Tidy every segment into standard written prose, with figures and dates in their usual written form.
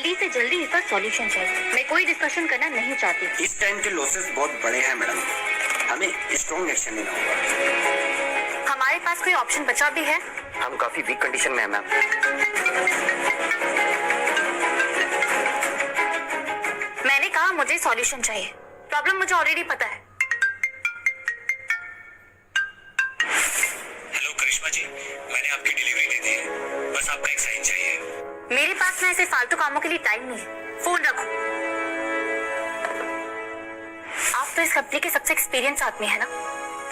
जल्दी से जल्दी इसका सॉल्यूशन चाहिए। मैं कोई डिस्कशन करना नहीं चाहती। इस टाइम के लॉसेस बहुत बड़े हैं मैडम, हमें स्ट्रॉन्ग एक्शन लेना होगा। हमारे पास कोई ऑप्शन बचा भी है? हम काफी वीक कंडीशन में हैं मैम। मैंने कहा मुझे सॉल्यूशन चाहिए, प्रॉब्लम मुझे ऑलरेडी पता है। हेलो करिश्मा जी, मैंने आपकी डिलीवरी दे दी है, बस आपका एक साइन चाहिए। मेरे पास ना ऐसे फालतू कामों के लिए टाइम नहीं है, फोन रखो। आप तो इस कंपनी के सबसे एक्सपीरियंस आदमी है ना,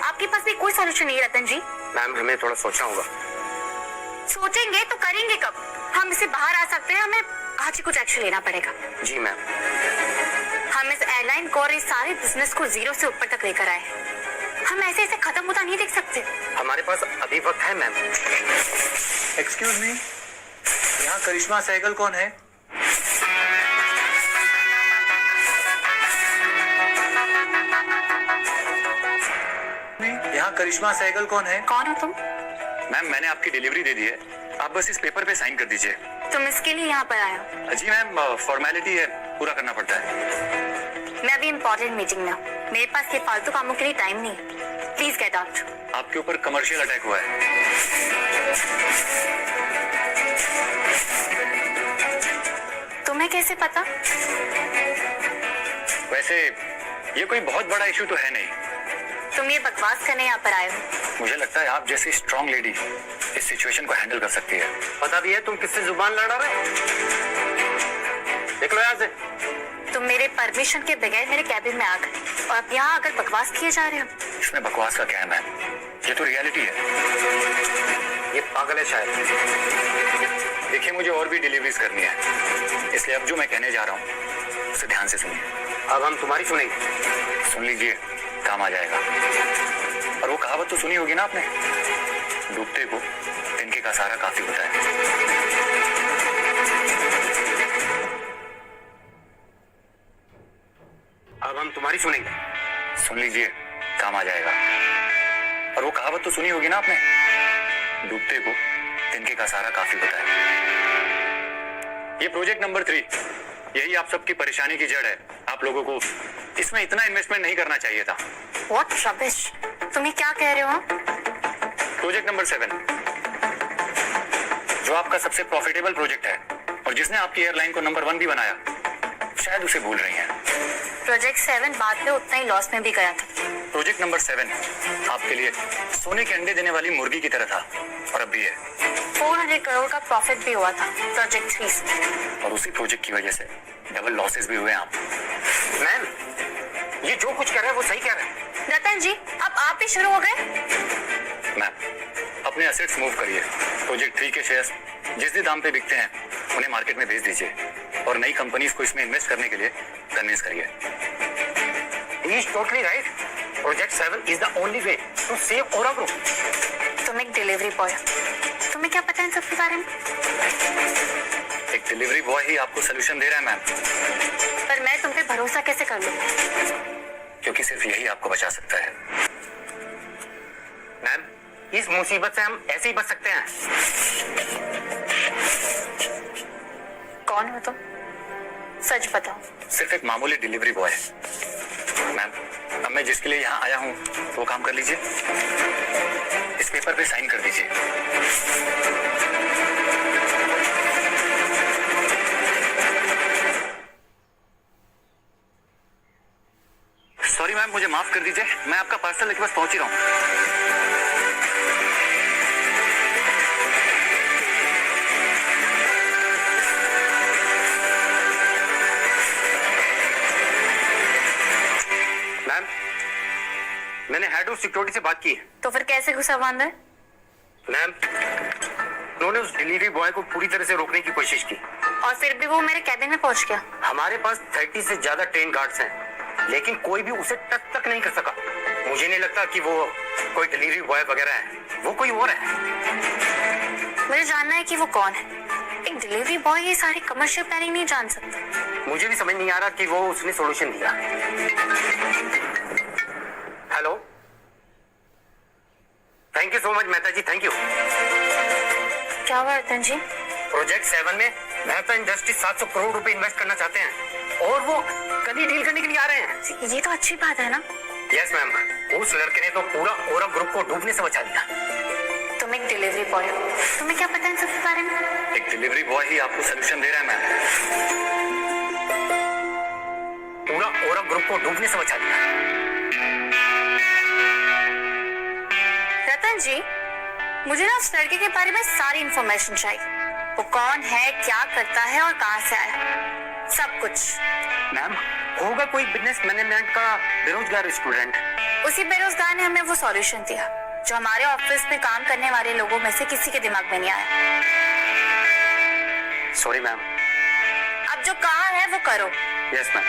आपके पास भी कोई सॉल्यूशन नहीं है रतन जी। मैम हमें थोड़ा सोचना होगा। सोचेंगे तो करेंगे कब? हम इससे बाहर आ सकते हैं, हमें आज ही कुछ एक्शन लेना पड़ेगा। जी मैम। हम इस एयरलाइन को और इस सारे बिजनेस को जीरो से ऊपर तक लेकर आए हैं। हम ऐसे ऐसे खत्म होता नहीं देख सकते। हमारे पास अभी वक्त है मैम। एक्सक्यूज मी, यहाँ करिश्मा सहगल कौन है? यहाँ करिश्मा सहगल कौन है? कौन हो तुम? मैम मैंने आपकी डिलीवरी दे दी है, आप बस इस पेपर पे साइन कर दीजिए। तुम इसके लिए यहाँ पर आए हो? जी मैम, फॉर्मेलिटी है, पूरा करना पड़ता है। मैं अभी इम्पोर्टेंट मीटिंग में हूँ, मेरे पास ये फालतू कामों के लिए टाइम नहीं है। Please get out. आपके ऊपर कमर्शियल अटैक हुआ है। तुम्हें कैसे पता? वैसे ये कोई बहुत बड़ा इशू तो है नहीं। तुम ये बकवास करने यहाँ पर आए हो? मुझे लगता है आप जैसी स्ट्रॉन्ग लेडी इस सिचुएशन को हैंडल कर सकती है। पता भी है तुम किससे जुबान लड़ा रहे हो? देख लो यहाँ से। तुम मेरे परमिशन के बगैर मेरे कैबिन में आ गए और अब यहाँ आकर बकवास किए जा रहे हो। इसमें बकवास का क्या है मैम, ये तो रियलिटी है। ये पागल है शायद। देखिए मुझे और भी डिलीवरीज करनी है, इसलिए अब जो मैं कहने जा रहा हूँ उसे ध्यान से सुनिए। अब हम तुम्हारी सुनेंगे। सुन लीजिए, काम आ जाएगा। और वो कहावत तो सुनी होगी ना आपने, डूबते को तिनके का सहारा काफी होता है। अब हम तुम्हारी सुनेंगे। सुन लीजिए, काम आ जाएगा। और वो कहावत तो सुनी होगी ना आपने, डूबते को तिनके का सहारा काफी होता है। ये प्रोजेक्ट नंबर 3, यही आप सबकी परेशानी की जड़ है। आप लोगों को इसमें इतना इन्वेस्टमेंट नहीं करना चाहिए था। What rubbish? तुम ये क्या कह रहे हो? प्रोजेक्ट नंबर 7, जो आपका सबसे प्रॉफिटेबल प्रोजेक्ट है और जिसने आपकी एयरलाइन को नंबर 1 भी बनाया, शायद उसे भूल रही हैं। प्रोजेक्ट 7 बाद में उतना ही लॉस में भी गया था। प्रोजेक्ट नंबर 7 आपके लिए सोने के अंडे देने वाली मुर्गी की तरह था और अब भी है। 400 करोड़ का प्रॉफिट भी हुआ था प्रोजेक्ट 3 से। और उसी प्रोजेक्ट की वजह से डबल लॉसेस भी हुए आप। मैम ये जो कुछ कर रहे हैं वो सही कह रहे हैं। रतन जी, अब आप भी शुरू हो गए? मैम अपने एसेट्स मूव करिए। प्रोजेक्ट 3 के शेयर्स जिस भी दाम पे बिकते हैं उन्हें मार्केट में भेज दीजिए और नई कंपनीज को इसमें इन्वेस्ट करने के लिए कन्विंस करिए। He is totally right. Project 7 is the only way to save Aura Group. तुम एक डिलीवरी बॉय, तुम्हें क्या पता है इन सब के बारे में? एक डिलीवरी बॉय ही आपको सोल्यूशन दे रहा है मैम। पर मैं तुम पे भरोसा कैसे कर लूं? क्योंकि सिर्फ यही आपको बचा सकता है। मैम इस मुसीबत से हम ऐसे ही बच सकते हैं। कौन हो तुम? सच बताओ। सिर्फ एक मामूली डिलीवरी बॉय है मैम। अब मैं जिसके लिए यहाँ आया हूँ वो काम कर लीजिए, इस पेपर पे साइन कर दीजिए। सॉरी मैम, मुझे माफ कर दीजिए, मैं आपका पार्सल लेके बस पहुंच ही रहा हूँ। मैम मैंने हेड ऑफ सिक्योरिटी से बात की है। तो फिर कैसे घुसा वो अंदर? मैम उन्होंने उस डिलीवरी बॉय को पूरी तरह से रोकने की कोशिश की और फिर भी वो मेरे कैबिन में पहुंच गया। हमारे पास 30 से ज्यादा ट्रेन गार्ड्स हैं, लेकिन कोई भी उसे टच तक नहीं कर सका। मुझे नहीं लगता कि वो कोई डिलीवरी बॉय वगैरह है, वो कोई और है। मुझे जानना है कि वो कौन है। एक डिलीवरी बॉय ये सारी कमर्शियल प्लानिंग नहीं जान सकता। मुझे भी समझ नहीं आ रहा कि वो उसने सॉल्यूशन दिया। Hello, thank you so much Mehta ji, thank you. क्या हुआ रतन जी? प्रोजेक्ट 7 में मेहता इंडस्ट्री 700 करोड़ रुपए इन्वेस्ट करना चाहते हैं और वो कल ही डील करने के लिए आ रहे हैं। ये तो अच्छी बात है ना। यस मैम, उस लड़के ने तो पूरा ओरा ग्रुप को डूबने से बचा दिया। तुम एक डिलीवरी बॉय हो, तुम्हें क्या पता है इन सब के बारे में? एक डिलीवरी बॉय ही आपको सोल्यूशन दे रहा है मैम। पूरा ओरा ग्रुप को डूबने से बचा दिया। रतन जी, मुझे ना उस लड़के के बारे में सारी इंफॉर्मेशन चाहिए। वो कौन है, क्या करता है और कहाँ से आया, सब कुछ। मैम, होगा कोई बिजनेस मैनेजमेंट का बेरोजगार स्टूडेंट। उसी बेरोजगार ने हमें वो सॉल्यूशन दिया जो हमारे ऑफिस में काम करने वाले लोगों में से किसी के दिमाग में नहीं आया। Sorry ma'am. अब जो कहा है वो करो। Yes ma'am.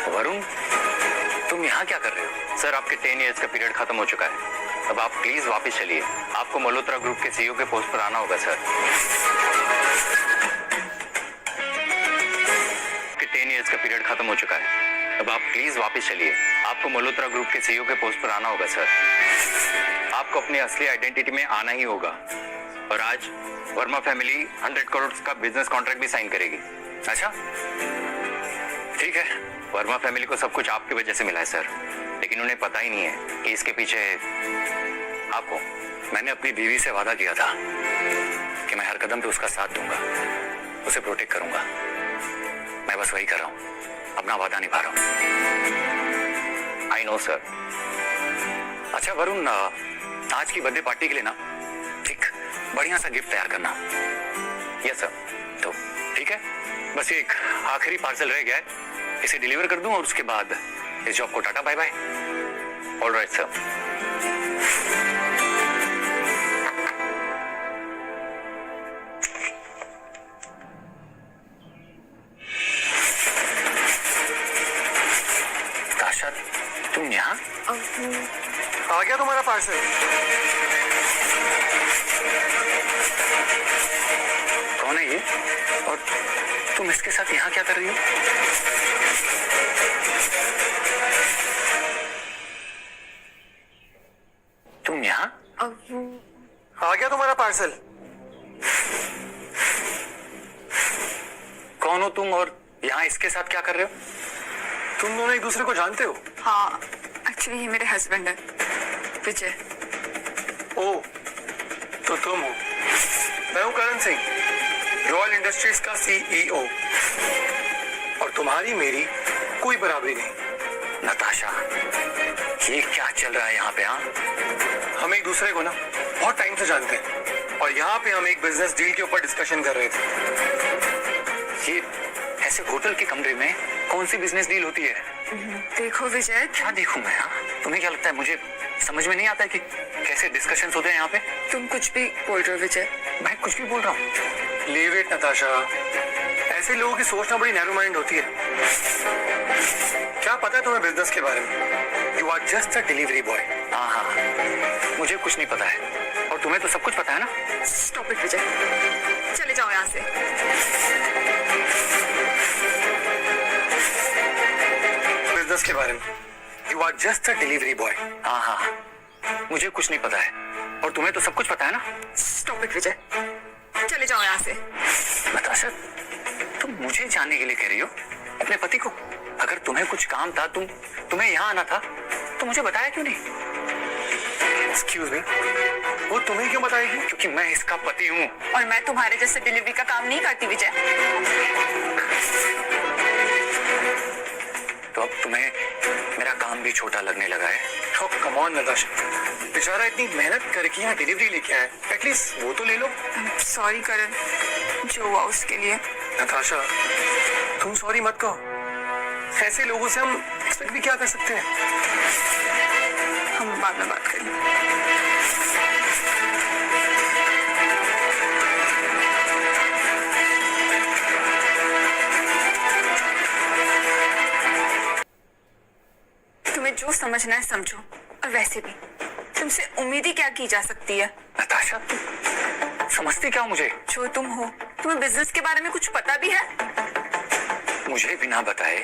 वरुण, तुम यहाँ क्या कर रहे हो? सर, आपके 10 इयर्स का पीरियड खत्म हो चुका है। अब आप प्लीज वापस चलिए। आपको मल्होत्रा ग्रुप के सीईओ के पोस्ट पर आना होगा सर। आपके 10 इयर्स का पीरियड खत्म हो चुका है। अब आप प्लीज वापस चलिए। आपको मल्होत्रा ग्रुप के सीईओ के पोस्ट पर आना होगा सर। आपको अपनी असली आइडेंटिटी में आना ही होगा। और आज वर्मा फैमिली 100 करोड़ का बिजनेस कॉन्ट्रैक्ट भी साइन करेगी। अच्छा, ठीक है। वर्मा फैमिली को सब कुछ आपकी वजह से मिला है सर, लेकिन उन्हें पता ही नहीं है कि इसके पीछे आपको। मैंने अपनी बीवी से वादा किया था कि मैं हर कदम पे उसका साथ दूंगा, उसे प्रोटेक्ट करूंगा। मैं बस वही कर रहा हूं, अपना वादा निभा रहा हूं। I know sir. अच्छा वरुण, आज की बर्थडे पार्टी के लिए ना एक बढ़िया सा गिफ्ट तैयार करना। Yes sir. तो ठीक है, बस एक आखिरी पार्सल रह गया है, इसे डिलीवर कर दूं और उसके बाद इस जॉब को tata bye bye. Alright sir. Tasha, तुम यहाँ? आ गया तुम्हारा पार्सल। कौन है ये और तुम इसके साथ यहाँ क्या कर रही हो? तुम यहाँ? आ गया तुम्हारा पार्सल। कौन हो तुम और यहाँ इसके साथ क्या कर रहे हो? तुम दोनों एक दूसरे को जानते हो? हाँ, एक्चुअली ये मेरे हस्बैंड है, विजय। ओ, तो तुम हो। मैं हूँ करण सिंह, रॉयल इंडस्ट्रीज का सीईओ। और तुम्हारी मेरी कोई बराबरी नहीं। नताशा, ये क्या चल रहा है यहाँ पे? हाँ, हम एक दूसरे को ना बहुत टाइम से जानते हैं और यहाँ पे हम एक बिजनेस डील के ऊपर डिस्कशन कर रहे थे। ये ऐसे होटल के कमरे में कौन सी बिजनेस डील होती है? देखो विजय, क्या देखूं मैं? हाँ, तुम्हें क्या लगता है मुझे समझ में नहीं आता है कि कैसे डिस्कशंस होते हैं यहाँ पे? तुम कुछ भी बोल रहे हो विजय। मैं कुछ भी बोल रहा हूँ? लीव इट नताशा, ऐसे लोगों की सोचना बड़ी नैरो माइंड होती है। क्या पता है तुम्हें बिजनेस के बारे में? You are just a delivery boy. हाँ, मुझे कुछ नहीं पता है और तुम्हें तो सब कुछ पता है ना। स्टॉप इट विजय, चले जाओ यहाँ से। बिजनेस के बारे में you are just a delivery boy. हाँ, मुझे कुछ नहीं पता है और तुम्हें तो सब कुछ पता है ना। स्टॉप इट विजय, चले जाओ यहाँ से। नताशा, तुम मुझे जानने के लिए कह रही हो अपने पति को? अगर तुम्हें कुछ काम था, तुम्हें यहाँ आना था, तो मुझे बताया क्यों नहीं? एक्सक्यूज मी, वो तुम्हें क्यों बताएगी? क्योंकि मैं इसका पति हूँ। और मैं तुम्हारे जैसे डिलीवरी का काम नहीं करती विजय। तो अब तुम्हें मेरा काम भी छोटा लगने लगा है? Oh, come on, नताशा, बेचारा इतनी मेहनत करके यहाँ डिलीवरी लेके आया, एटलीस्ट वो तो ले लो। सॉरी करण, जो हुआ उसके लिए। नताशा, तुम सॉरी मत कहो। ऐसे लोगों से हम एक्सपेक्ट भी क्या कर सकते हैं? हम बाद में बात करेंगे। तुम्हें जो समझना है समझो, और वैसे भी तुमसे उम्मीद ही क्या की जा सकती है? नताशा, तुम समझती क्या हो मुझे? जो तुम हो, तुम्हें बिजनेस के बारे में कुछ पता भी है? मुझे बिना बताए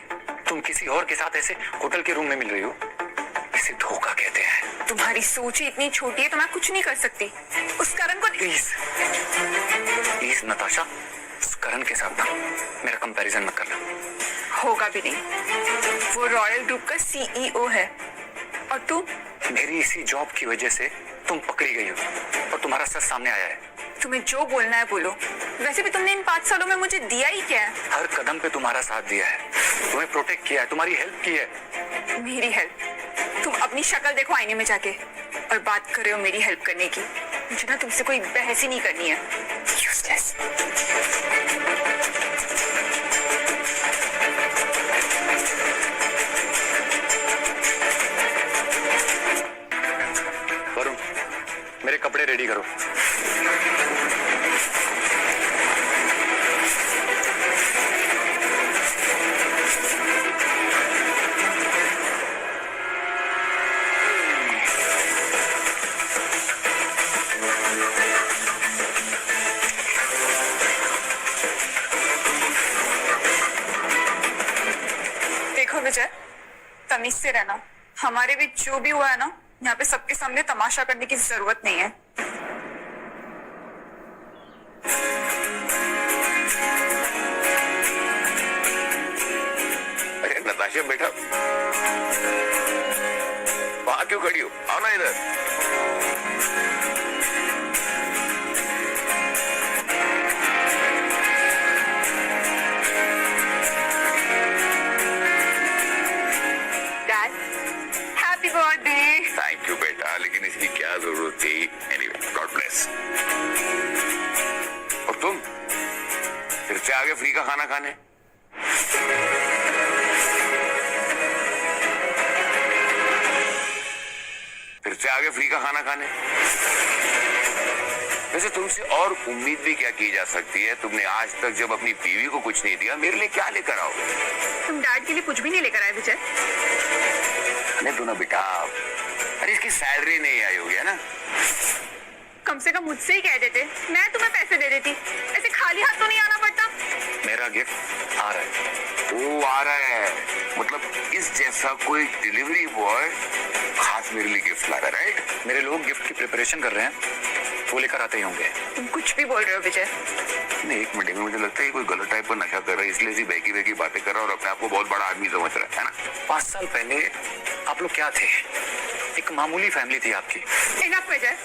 तुम किसी और के साथ ऐसे होटल के रूम में मिल रही हो, इसे धोखा कहते हैं। तुम्हारी सोच ही इतनी छोटी है तो मैं कुछ नहीं कर सकती। उस करण को प्लीज प्लीज नताशा, उस करण के साथ ना मेरा कंपैरिजन मत करना। होगा भी नहीं। वो रॉयल ग्रुप का CEO है और तुम? मेरी इसी जॉब की वजह से तुम पकड़ी गई हो और तुम्हारा सच सामने आया है। तुम्हें जो बोलना है बोलो। वैसे भी तुमने इन 5 सालों में मुझे दिया ही क्या है? हर कदम पे तुम्हारा साथ दिया है, तुम्हें प्रोटेक्ट किया है, तुम्हारी हेल्प की है। मेरी हेल्प? तुम अपनी शक्ल देखो आईने में जाके और बात कर रहे हो मेरी हेल्प करने की। मुझे ना तुमसे कोई बहस ही नहीं करनी है। यूजलेस। वरुण, मेरे कपड़े रेडी करो। देखो विजय, तमीज से रहना। हमारे बीच जो भी हुआ है ना, यहाँ पे सबके सामने तमाशा करने की जरूरत नहीं है। अरे नताशा बेटा, वहां क्यों खड़ी हो? आओ ना इधर। Dad, happy birthday. Thank you बेटा, लेकिन इसकी क्या जरूरत थी? Anyway, God bless. और तुम फिर से आगे फ्री का खाना खाने? फिर से आगे फ्री का खाना खाने? वैसे तुमसे और उम्मीद भी क्या की जा सकती है? तुमने आज तक जब अपनी बीवी को कुछ नहीं दिया, मेरे लिए क्या लेकर आओगे? तुम डैड के लिए कुछ भी नहीं लेकर आए विजय। नहीं तो ना बेटा, अरे इसकी सैलरी नहीं आई होगी है ना? कम से कम मुझसे ही कह देते, मैं तुम्हें पैसे दे देती। ऐसे खाली हाथ तो नहीं आना पड़ता। मेरा गिफ्ट आ रहा है। वो आ रहा है, मतलब इस जैसा कोई डिलीवरी बॉय खास मेरे लिए गिफ्ट ला रहा है, राइट? मेरे लोग गिफ्ट की प्रिपरेशन कर रहे हैं, वो लेकर आते ही होंगे। तुम कुछ भी बोल रहे हो विजय। नहीं, एक मिनट में मुझे लगता है कोई गलत टाइप का नशा कर रहा है, इसलिए ऐसी बहकी बहकी बातें कर रहा है और अपने आप को बहुत बड़ा आदमी समझ रहा है ना? 5 साल पहले आप लोग क्या थे? एक मामूली फैमिली थी आपकी। इनफ विजय,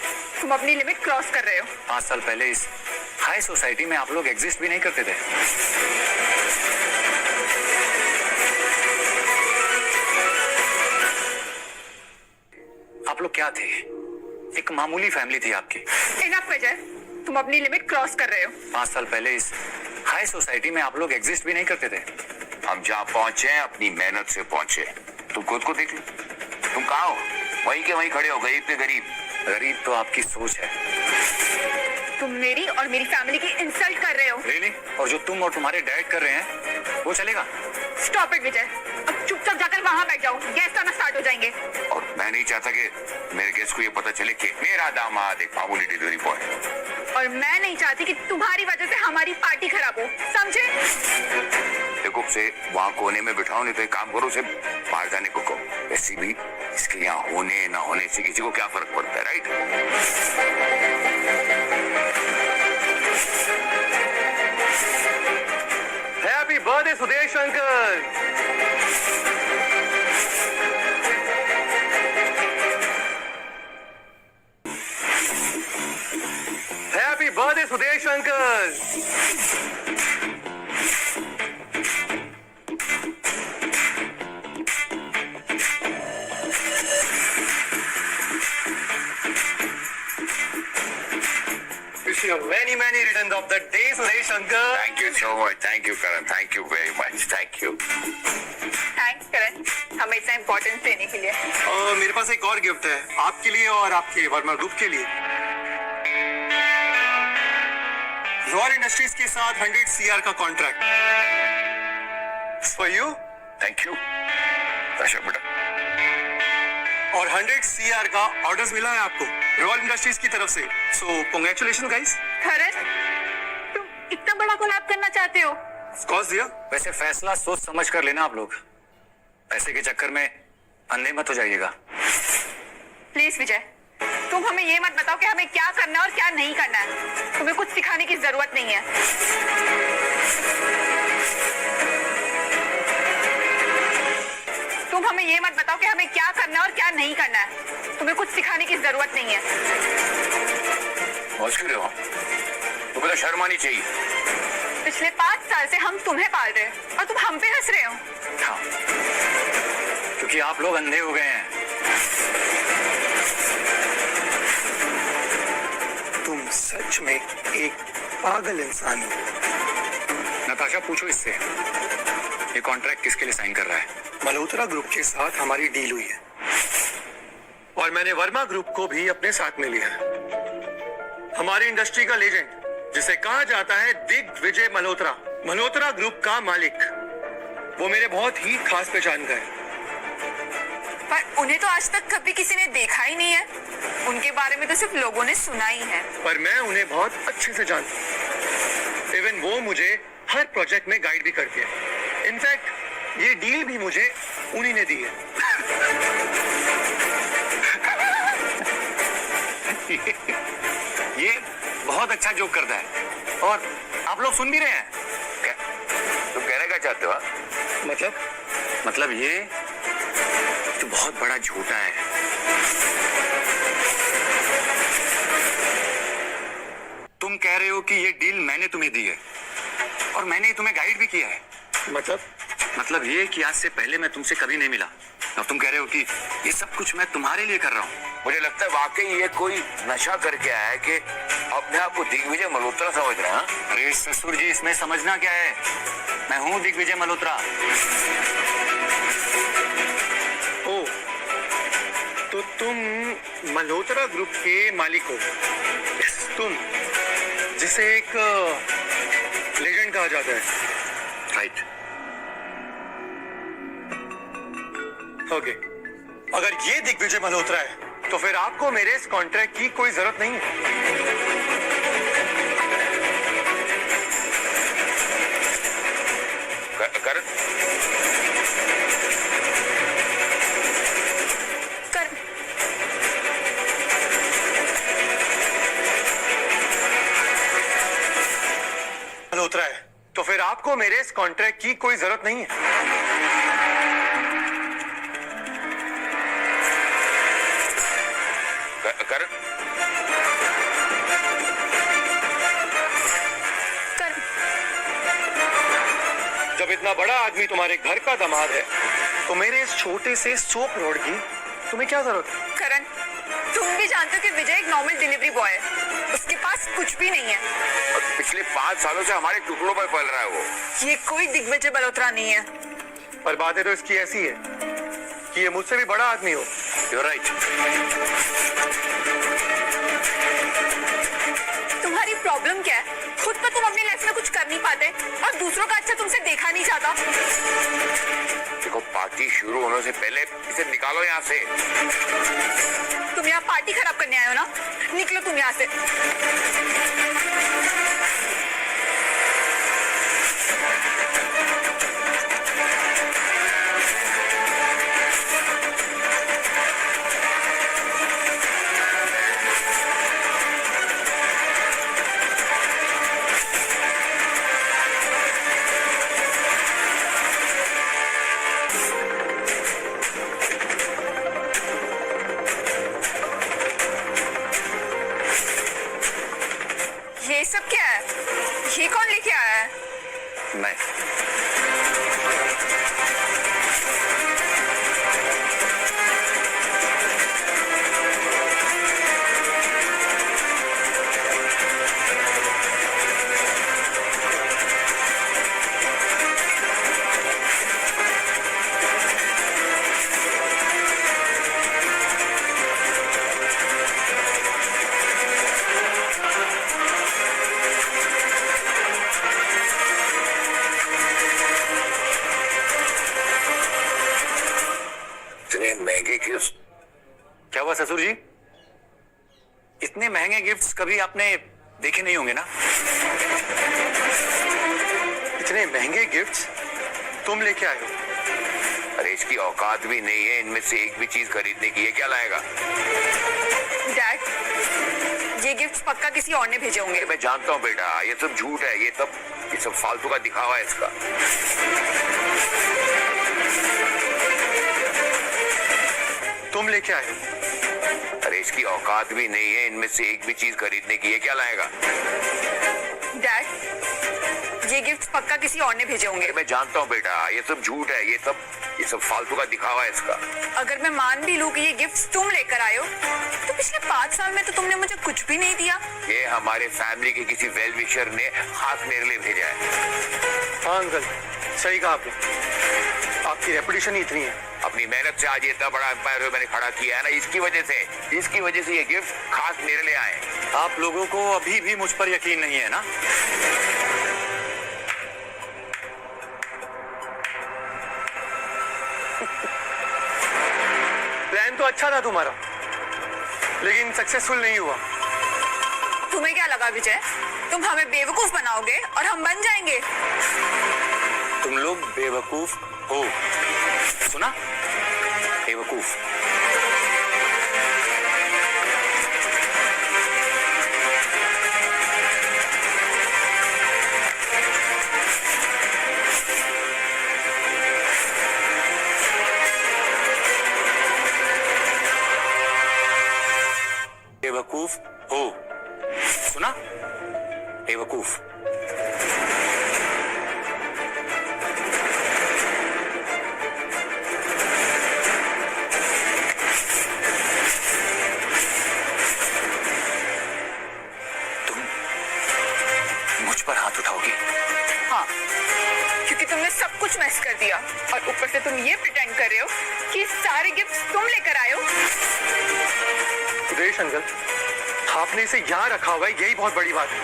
तुम अपनी लिमिट क्रॉस कर रहे हो। 5 साल पहले इस हाई सोसाइटी में आप लोग एग्जिस्ट भी नहीं करते थे। आप लोग क्या थे? एक मामूली फैमिली थी आपकी। इनफ विजय, तुम अपनी लिमिट क्रॉस कर रहे हो। 5 साल पहले इस हाई सोसाइटी में आप लोग एग्जिस्ट भी नहीं करते थे। हम जहाँ पहुंचे हैं अपनी मेहनत से पहुंचे। तुम खुद को देख लो, तुम कहाँ हो? वहीं के वहीं खड़े हो, गरीब पे गरीब। गरीब तो आपकी सोच है। तुम मेरी और मेरी फैमिली की इंसल्ट कर रहे हो। रियली? और जो तुम और तुम्हारे डैड कर रहे हैं वो चलेगा? स्टॉप इट विजय, अब चुपचाप जाकर वहां बैठ जाओ, गेस्ट आना स्टार्ट हो जाएंगे। और मैं नहीं चाहता कि मेरे गेस्ट को ये पता चले कि मेरा दामाद एक मामूली डिलीवरी बॉय है। और मैं नहीं चाहती कि तुम्हारी वजह से हमारी पार्टी खराब हो, समझे? देखो, उसे वहां कोने में बिठाओ, नहीं तो एक काम करो, उसे बाहर जाने को कहो। ऐसी भी इसके यहाँ होने ना होने से किसी को क्या फर्क पड़ता है, right? Happy birthday Sudesh uncle. Happy birthday Sudesh uncle. Wish you many returns of the day, Suresh uncle. Thank you so much. Thank you, Karan. Thank you very much. Thank you. Thanks Karan, हमें इतना इम्पोर्टेंस देने के लिए। मेरे पास एक और gift है आपके लिए और आपके वर्मा ग्रुप के लिए। रॉयल इंडस्ट्रीज के साथ 100 CR का contract for you. Thank you. Tasha, बेटा, और 100 CR का ऑर्डर्स मिला है आपको रॉयल इंडस्ट्रीज की तरफ से। सो कांग्रेचुलेशन गाइस। करण, तुम इतना बड़ा कोलैब करना चाहते हो? ऑफ कोर्स दिया। वैसे फैसला सोच समझ कर लेना आप लोग, पैसे के चक्कर में अंधे मत हो जाइएगा। प्लीज विजय, तुम हमें ये मत बताओ कि हमें क्या करना है और क्या नहीं करना है। तुम्हें कुछ सिखाने की जरूरत नहीं है। तुम हमें ये मत बताओ कि हमें क्या करना है और क्या नहीं करना है। तुम्हें कुछ सिखाने की जरूरत नहीं है। मौज क्यों रहे हो? तुम्हें तो शर्म आनी चाहिए। पिछले 5 साल से हम तुम्हें पाल रहे हैं और तुम हम पे हंस रहे हो। हाँ, क्योंकि आप लोग अंधे हो गए हैं। तुम सच में एक पागल इंसान हो। नताशा, पूछो इससे ये कॉन्ट्रैक्ट किसके लिए साइन कर रहा है? मल्होत्रा ग्रुप के साथ हमारी डील हुई है और मैंने वर्मा ग्रुप को भी अपने साथ में लिया है। हमारी इंडस्ट्री का लेजेंड जिसे कहा जाता है दिग्विजय मल्होत्रा, मल्होत्रा ग्रुप का मालिक, वो मेरे बहुत ही खास पहचान का है। पर उन्हें तो आज तक कभी किसी ने देखा ही नहीं है। उनके बारे में तो सिर्फ लोगों ने सुना ही है। पर मैं उन्हें बहुत अच्छे से जानता हूँ। इवन वो मुझे हर प्रोजेक्ट में गाइड भी करते हैं। इनफैक्ट ये डील भी मुझे उन्हीं ने दी है। ये बहुत अच्छा जोक करता है और आप लोग सुन भी रहे हैं। क्या तुम कहना क्या चाहते हो? मतलब ये तो बहुत बड़ा झूठा है। तुम कह रहे हो कि ये डील मैंने तुम्हें दी है और मैंने ही तुम्हें गाइड भी किया है। मतलब ये कि आज से पहले मैं तुमसे कभी नहीं मिला। अब तुम कह रहे हो कि ये सब कुछ मैं तुम्हारे लिए कर रहा हूँ। मुझे लगता है वाकई ये कोई नशा करके आया है कि अपने आप को दिग्विजय मल्होत्रा समझ रहे हैं। अरे ससुर जी, इसमें समझना क्या है? मैं हूँ दिग्विजय मल्होत्रा। ओ, तो तुम मल्होत्रा ग्रुप के मालिक हो। तुम जिसे एक लेजेंड कहा जाता है। राइट। ओके, अगर ये दिग्विजय मल्होत्रा है तो फिर आपको मेरे इस कॉन्ट्रैक्ट की कोई जरूरत नहीं है। कर मल्होत्रा है तो फिर आपको मेरे इस कॉन्ट्रैक्ट की कोई जरूरत नहीं है। कर जब इतना बड़ा आदमी तुम्हारे घर का दामाद है तो मेरे इस छोटे से सोप रोड की तुम्हें क्या जरूरत है? करण, तुम भी जानते हो कि विजय एक नॉर्मल डिलीवरी बॉय है। उसके पास कुछ भी नहीं है। और पिछले 5 सालों से हमारे टुकड़ों पर पल रहा है वो। ये कोई दिग्विजय मल्होत्रा नहीं है। पर बातें तो इसकी ऐसी है कि ये मुझसे भी बड़ा आदमी हो। You're right. तुम्हारी प्रॉब्लम क्या है? खुद पर तुम अपनी लाइफ में कुछ कर नहीं पाते और दूसरों का अच्छा तुमसे देखा नहीं जाता। देखो, पार्टी शुरू होने से पहले इसे निकालो यहाँ से। तुम यहाँ पार्टी खराब करने आए हो ना? निकलो तुम यहाँ से। ये सब क्या है? ये कौन लेके आया है? मैं। ससुर जी, इतने महंगे गिफ्ट्स कभी आपने देखे नहीं होंगे ना? इतने महंगे गिफ्ट्स तुम लेके आए हो? अरे इसकी औकात भी नहीं है इनमें से एक भी चीज खरीदने की। ये क्या लाएगा? डैड, ये गिफ्ट पक्का किसी और ने भेजे होंगे। मैं जानता हूँ बेटा, ये सब झूठ है, ये सब फालतू का दिखावा है इसका। तुम लेके आए हो? अरे इसकी औकात भी नहीं है इनमें से एक भी चीज खरीदने की। ये क्या लाएगा? डैड, ये गिफ्ट पक्का किसी और ने भेजे होंगे। मैं जानता हूँ बेटा, ये सब झूठ है, ये सब फालतू का दिखावा है इसका। अगर मैं मान भी लूं कि ये गिफ्ट तुम लेकर आए हो, तो पिछले 5 साल में तो तुमने मुझे कुछ भी नहीं दिया। ये हमारे फैमिली के किसी वेल विशर ने खास मेरे लिए भेजा है। हाँ अंकल, सही कहा आपने। आपकी रेपुटेशन ही इतनी है। अपनी मेहनत से आज ये इतना बड़ा एम्पायर मैंने खड़ा किया है ना, इसकी वजह से ये गिफ्ट खास मेरे लिए आए। आप लोगों को अभी भी मुझ पर यकीन नहीं है ना? प्लान तो अच्छा था तुम्हारा, लेकिन सक्सेसफुल नहीं हुआ। तुम्हें क्या लगा विजय, तुम हमें बेवकूफ बनाओगे और हम बन जाएंगे? तुम लोग बेवकूफ हो, सुना? बेवकूफ। बेवकूफ हो, सुना? बेवकूफ। मुझ पर हाथ उठाओगी? हाँ, क्योंकि तुमने सब कुछ मैस कर दिया और ऊपर से तुम ये प्रिटेंड कर रहे हो कि सारे गिफ्ट्स तुम लेकर आए हो। सुदेश अंकल, आपने इसे यहाँ रखा हुआ है, यही बहुत बड़ी बात है।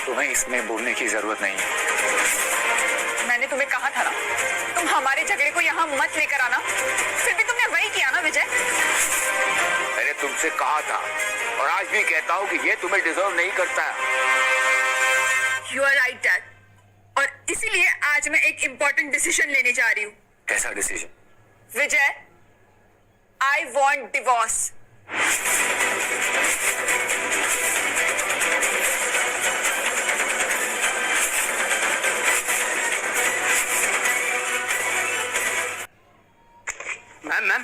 तुम्हें इसमें बोलने की जरूरत नहीं है। मैंने तुम्हें कहा था ना, तुम हमारे झगड़े को यहाँ मत लेकर आना, फिर भी तुमने वही किया ना विजय। मैंने तुमसे कहा था और आज भी कहता हूँ कि ये तुम्हें डिजर्व नहीं करता है। यू आर राइट डैड, और इसीलिए आज मैं एक इम्पोर्टेंट डिसीजन लेने जा रही हूँ। कैसा decision? Vijay, I want divorce. Ma'am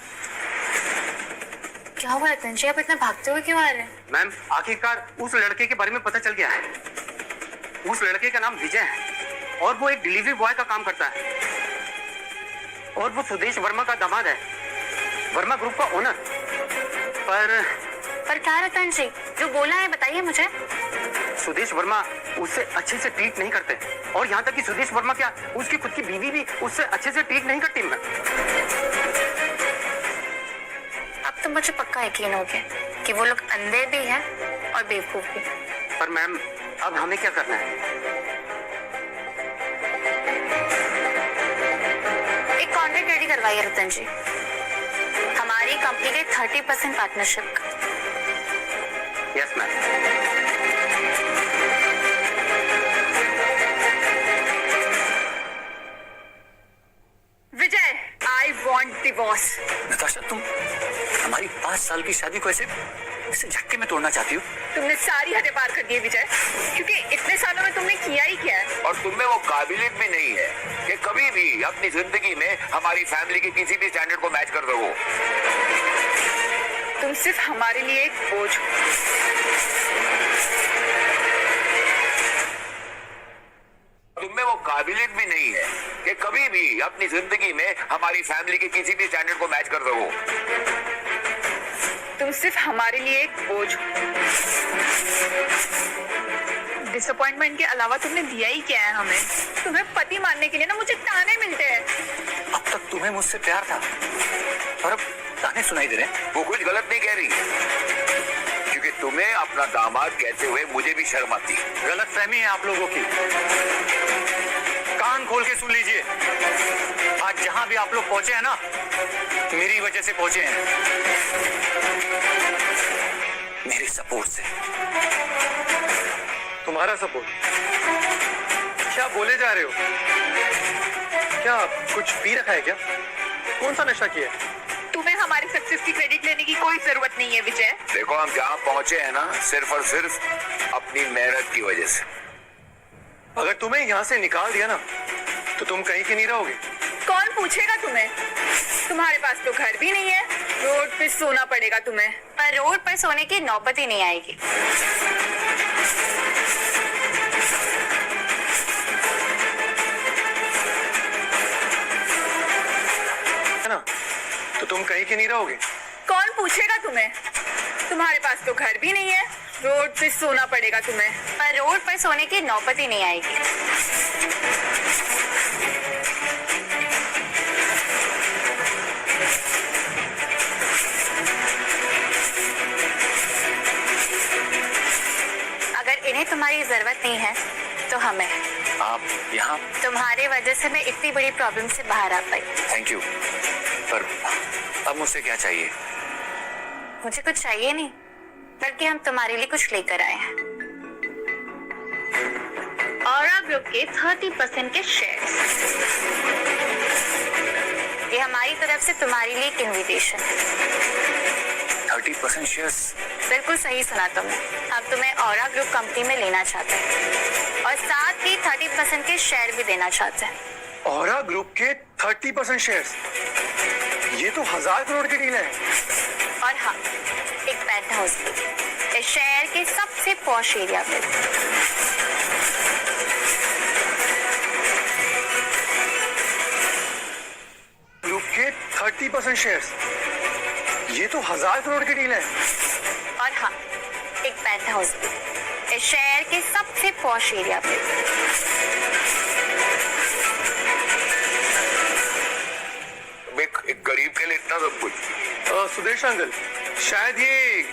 क्या हुआ रतन जी, आप इतना भागते हुए क्यों आ रहे हैं? मैम, आखिरकार उस लड़के के बारे में पता चल गया है। उस लड़के का नाम विजय है और वो एक डिलीवरी बॉय का काम करता है और वो सुदेश वर्मा का दामाद है, वर्मा ग्रुप का ओनर। पर क्या रतन जी, जो बोला है बताइए मुझे। सुदेश वर्मा उससे अच्छे से ट्रीट नहीं करते और यहाँ तक कि सुदेश वर्मा क्या, उसकी खुद की बीवी भी उससे अच्छे से ट्रीट नहीं करती। मैम, अब तो मुझे पक्का यकीन हो गया कि वो लोग अंधे भी हैं और बेवकूफ भी। पर मैम, अब हमें क्या करना है? एक कॉन्ट्रैक्ट रेडी करवाइए रतन जी, हमारी कंपनी के 30% पार्टनरशिप का। Yes ma'am. Vijay, I want divorce. Natasha, तुम हमारी 5 साल की शादी को ऐसे झटके में तोड़ना चाहती हो? तुमने सारी हदें पार कर दी है विजय, क्योंकि इतने सालों में तुमने किया ही क्या है। और तुम में वो काबिलियत भी नहीं है कि कभी भी अपनी जिंदगी में हमारी फैमिली के किसी भी स्टैंडर्ड को मैच कर सको। तुम सिर्फ हमारे लिए एक बोझ हो। तुम में वो काबिलियत भी नहीं है कि कभी भी अपनी जिंदगी में हमारी फैमिली के किसी भी स्टैंडर्ड को मैच कर सको। तुम सिर्फ हमारे लिए एक बोझ हो। डिसअपॉइंटमेंट के अलावा तुमने दिया ही क्या है हमें? तुम्हें पति मानने के लिए ना मुझे ताने मिलते हैं। अब तक तुम्हें मुझसे प्यार था और अब ताने सुनाई दे रहे हैं। वो कुछ गलत नहीं कह रही, क्योंकि तुम्हें अपना दामाद कहते हुए मुझे भी शर्म आती। गलत फहमी है आप लोगों की। कान खोल के सुन लीजिए, आज जहां भी आप लोग पहुंचे हैं ना, मेरी वजह से पहुंचे हैं, मेरे सपोर्ट से। तुम्हारा सपोर्ट? क्या बोले जा रहे हो? क्या कुछ पी रखा है क्या? कौन सा नशा किया है? तुम्हें हमारी सक्सेस की क्रेडिट लेने की कोई जरूरत नहीं है विजय। देखो, हम जहाँ पहुंचे हैं ना, सिर्फ और सिर्फ अपनी मेहनत की वजह से। अगर तुम्हें यहाँ से निकाल दिया ना, तो तुम कहीं की नहीं रहोगे। कौन पूछेगा तुम्हें? तुम्हारे पास तो घर भी नहीं है, रोड पे सोना पड़ेगा तुम्हें। पर रोड पर सोने की नौबत ही नहीं आएगी। है ना? तो तुम कहीं की नहीं रहोगे। कौन पूछेगा तुम्हें? तुम्हारे पास तो घर भी नहीं है, रोड पे सोना पड़ेगा तुम्हें। पर रोड पर सोने की नौबत ही नहीं आएगी। अगर इन्हें तुम्हारी जरूरत नहीं है तो हमें। आप यहाँ? तुम्हारे वजह से मैं इतनी बड़ी प्रॉब्लम से बाहर आ पाई। थैंक यू, पर अब मुझसे क्या चाहिए? मुझे कुछ चाहिए नहीं, बल्कि हम तुम्हारे लिए कुछ लेकर आए हैं। औरा ग्रुप के 30% के शेयर्स। ये हमारी तरफ से तुम्हारे लिए एक इनविटेशन है। 30% शेयर्स? बिल्कुल सही सुना तुमने। हम तुम्हें औरा ग्रुप कंपनी में लेना चाहते हैं और साथ ही 30% के शेयर भी देना चाहते हैं। औरा ग्रुप के 30% शेयर्स? ये तो 1000 करोड़ की डील है। और हाँ, एक पेंट हाउस भी इस शहर के सबसे पॉश एरिया पे। ग्रुप के 30% शेयर्स? ये तो 1000 करोड़ की डील है। और हाँ, एक पेंट हाउस भी इस शहर के सबसे पॉश एरिया पे। एक गरीब के लिए इतना सब कुछ। सुदेश अंकल, शायद ये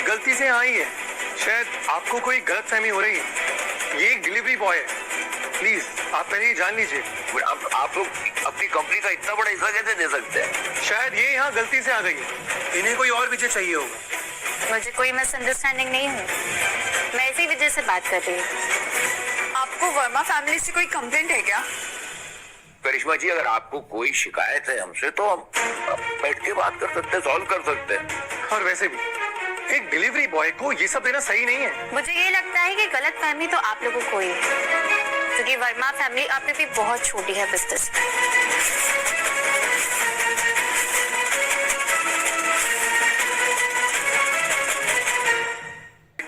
गलती से आई है। शायद आपको कोई गलतफहमी हो रही है। ये एक डिलीवरी बॉय है। प्लीज आप पहले ये जान लीजिए। आप लोग अपनी कंपनी का इतना बड़ा हिस्सा कैसे दे सकते हैं? शायद ये यहाँ गलती से आ गई है। इन्हें कोई और वजह चाहिए होगा। मुझे कोई मिसअंडरस्टैंडिंग नहीं हुई, मैं इसी वजह से बात कर रही हूँ। आपको वर्मा फैमिली से कोई कंप्लेंट है क्या? करिश्मा जी, अगर आपको कोई शिकायत है हमसे, तो हम बैठ के बात कर सकते हैं, सॉल्व कर सकते हैं। और वैसे भी एक डिलीवरी बॉय को ये सब देना सही नहीं है। मुझे ये लगता है कि गलत फहमी तो आप लोगों को ही है, क्योंकि वर्मा फैमिली आप पे भी बहुत छोटी है बिजनेस में।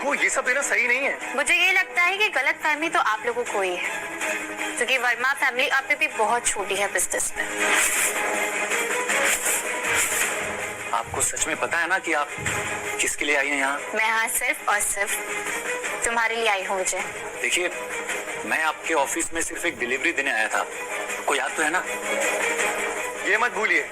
को ये सब देना सही नहीं है। मुझे ये लगता है कि गलत फहमी तो आप लोगों को ही है, क्योंकि वर्मा फैमिली आप पे भी बहुत छोटी है बिजनेस में। आपको सच में पता है ना कि आप किसके लिए आई हैं यहाँ? मैं यहाँ सिर्फ और सिर्फ तुम्हारे लिए आई हूँ विजय। देखिए, मैं आपके ऑफिस में सिर्फ एक डिलीवरी देने आया था, आपको याद तो है ना? ये मत भूलिए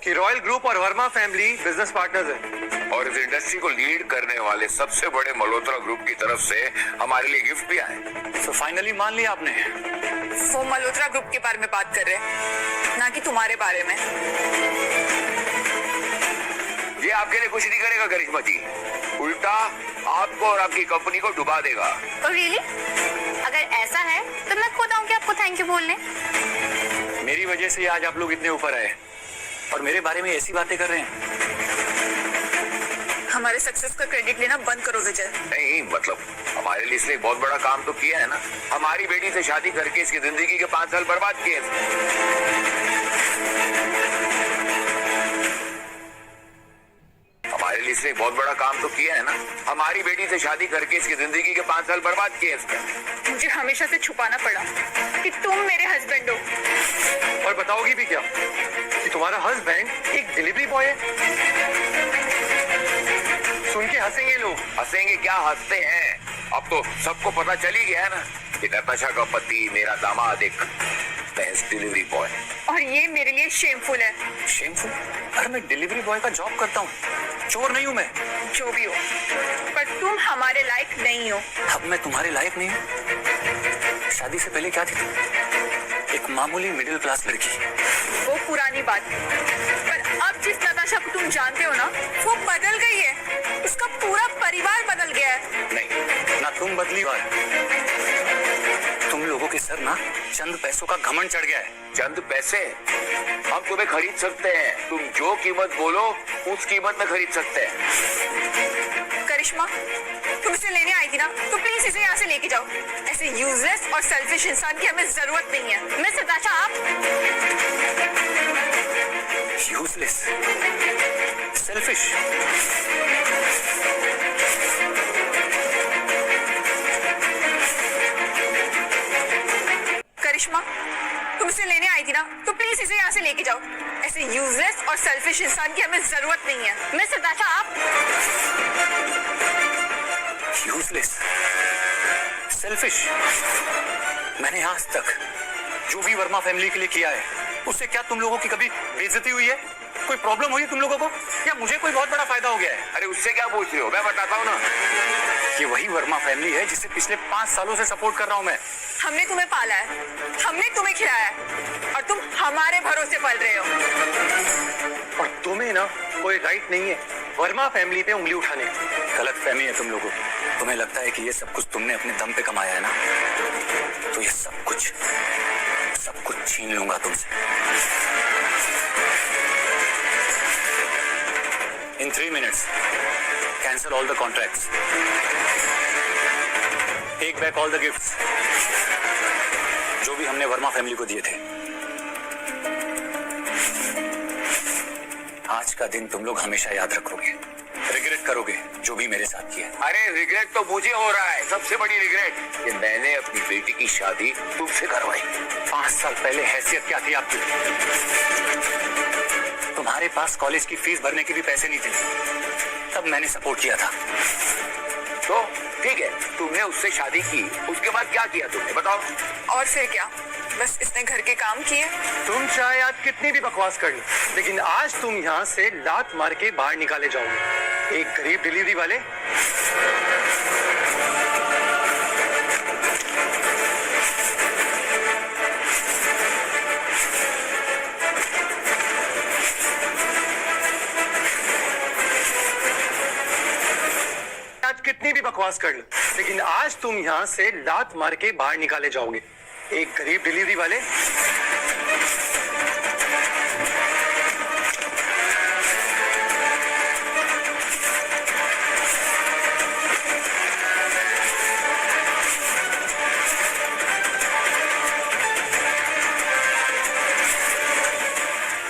कि रॉयल ग्रुप और वर्मा फैमिली बिजनेस पार्टनर्स हैं। और इस इंडस्ट्री को लीड करने वाले सबसे बड़े मल्होत्रा ग्रुप की तरफ से हमारे लिए गिफ्ट भी आए। तो फाइनली मान लिया आपने? वो मल्होत्रा ग्रुप के बारे में बात कर रहे हैं, ना कि तुम्हारे बारे में। ये आपके लिए कुछ नहीं करेगा करिश्मा जी, उल्टा आपको और आपकी कंपनी को डुबा देगा। तो रियली अगर ऐसा है तो मैं खुद आऊंगी आपको थैंक यू बोलने। मेरी वजह से आज आप लोग इतने ऊपर आए और मेरे बारे में ऐसी बातें कर रहे हैं। हमारे सक्सेस का क्रेडिट लेना बंद करो विजय। नहीं, मतलब हमारे लिए इसने बहुत बड़ा काम तो किया है ना। हमारी बेटी से शादी करके इसकी जिंदगी के 5 साल बर्बाद किए। हमारे लिए इसने बहुत बड़ा काम तो किया है ना। हमारी बेटी से शादी करके इसकी जिंदगी के 5 साल बर्बाद किए इसने। मुझे हमेशा से छुपाना पड़ा कि तुम मेरे हस्बैंड हो। और बताओगी भी क्या कि तुम्हारा हस्बैंड एक डिलीवरी बॉय है? सुन के हंसेंगे लोग। हंसेंगे क्या, हंसते हैं। अब तो सबको पता चल ही गया है ना कि नताशा का पति मेरा दामाद एक बेस्ट डिलीवरी बॉय। और ये मेरे लिए शेमफुल है। शेमफुल? अरे मैं डिलीवरी बॉय का जॉब करता हूँ, चोर नहीं हूँ मैं। जो भी हो, पर तुम हमारे लायक नहीं हो। अब मैं तुम्हारे लायक नहीं हूँ? शादी से पहले क्या थी तुम? एक मामूली मिडिल क्लास लड़की। वो पुरानी बात है, पर अब जिस नताशा को तुम जानते हो ना, वो बदल गई है। उसका पूरा परिवार बदल गया है। नहीं, ना तुम बदली हो, तुम लोगों के सर ना चंद पैसों का घमंड चढ़ गया है। चंद पैसे हम तुम्हें खरीद सकते हैं। तुम जो कीमत बोलो उस कीमत में खरीद सकते हैं। करिश्मा, तुम इसे लेने आई थी ना, तो प्लीज इसे यहाँ से लेके जाओ। ऐसे यूजलेस और सेल्फिश इंसान की हमें जरूरत नहीं है। मिस नताशा, आप यूजलेस, सेल्फिश। करिश्मा, तुम इसे लेने आई थी ना, तो प्लीज इसे यहाँ से लेके जाओ। ऐसे यूजलेस और सेल्फिश इंसान की हमें जरूरत नहीं है। मिस नताशा, आप यूजलेस, सेल्फिश। मैंने आज तक जो भी वर्मा फैमिली के लिए किया है, उससे क्या तुम लोगों की कभी बेइज्जती हुई है? कोई प्रॉब्लम हुई है तुम लोगों को, या मुझे कोई बहुत बड़ा फायदा हो गया है? अरे उससे क्या पूछ रहे हो, मैं बताता हूँ ना। ये वही वर्मा फैमिली है जिसे पिछले 5 सालों से सपोर्ट कर रहा हूँ मैं। हमने तुम्हें पाला है, हमने तुम्हें खिलाया है, और तुम हमारे भरोसे पल रहे हो। और तुम्हें ना कोई राइट नहीं है वर्मा फैमिली पे उंगली उठाने की। गलत फहमी है तुम लोगों को। तुम्हें लगता है कि ये सब कुछ तुमने अपने दम पे कमाया है ना, तो ये सब कुछ छीन लूंगा तुमसे। In 3 minutes, cancel all the contracts. Take back all the gifts जो भी हमने वर्मा फैमिली को दिए थे। आज का दिन तुम लोग हमेशा याद रखोगे, रिग्रेट करोगे जो भी मेरे साथ किया। अरे रिग्रेट तो मुझे हो रहा है, सबसे बड़ी रिग्रेट कि मैंने अपनी बेटी की शादी तुमसे करवाई। 5 साल पहले हैसियत क्या थी आपकी? तुम्हारे पास कॉलेज की फीस भरने के भी पैसे नहीं थे, तब मैंने सपोर्ट किया था। तो ठीक है, तुमने उससे शादी की, उसके बाद क्या किया तुमने, बताओ। और फिर क्या, बस इसने घर के काम किए। तुम चाहे आज कितनी भी बकवास कर लो, लेकिन आज तुम यहाँ से लात मार के बाहर निकाले जाओगे। एक गरीब डिलीवरी वाले। आज कितनी भी बकवास कर लो, लेकिन आज तुम यहाँ से लात मार के बाहर निकाले जाओगे। एक गरीब डिलीवरी वाले।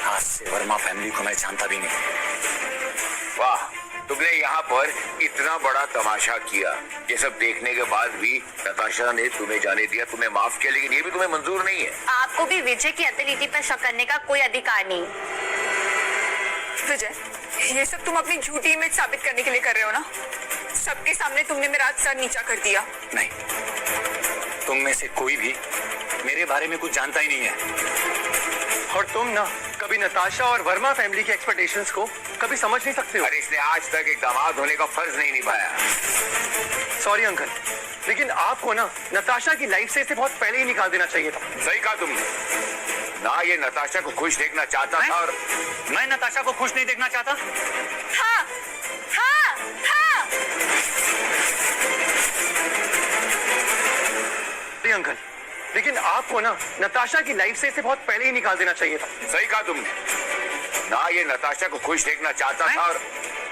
आज से वर्मा फैमिली को मैं जानता भी नहीं। वाह, तुमने यहाँ पर इतना बड़ा तमाशा किया। ये सब देखने के बाद भी नताशा ने तुम्हें जाने दिया, तुम्हें माफ किया, लेकिन ये भी तुम्हें मंजूर नहीं है। आपको भी विजय की एबिलिटी पर शक करने का कोई अधिकार नहीं। विजय, ये सब तुम अपनी झूठी इमेज साबित करने के लिए कर रहे हो ना? सबके सामने तुमने मेरा आज सर नीचा कर दिया। नहीं, तुम में से कोई भी मेरे बारे में कुछ जानता ही नहीं है। और तुम ना कभी नताशा और वर्मा फैमिली की एक्सपेक्टेशंस को कभी समझ नहीं सकते हो। अरे इसने आज तक एक दामाद होने का फर्ज नहीं निभाया। सॉरी अंकल, लेकिन आपको ना नताशा की लाइफ से इसे बहुत पहले ही निकाल देना चाहिए था। सही कहा तुमने। ना ये नताशा को खुश देखना चाहता था, और मैं नताशा को खुश नहीं देखना चाहता। हाँ, हाँ, हाँ। सॉरी अंकल, लेकिन आपको ना नताशा की लाइफ से इसे बहुत पहले ही निकाल देना चाहिए था। सही कहा तुमने। ना ये नताशा को खुश देखना चाहता था, और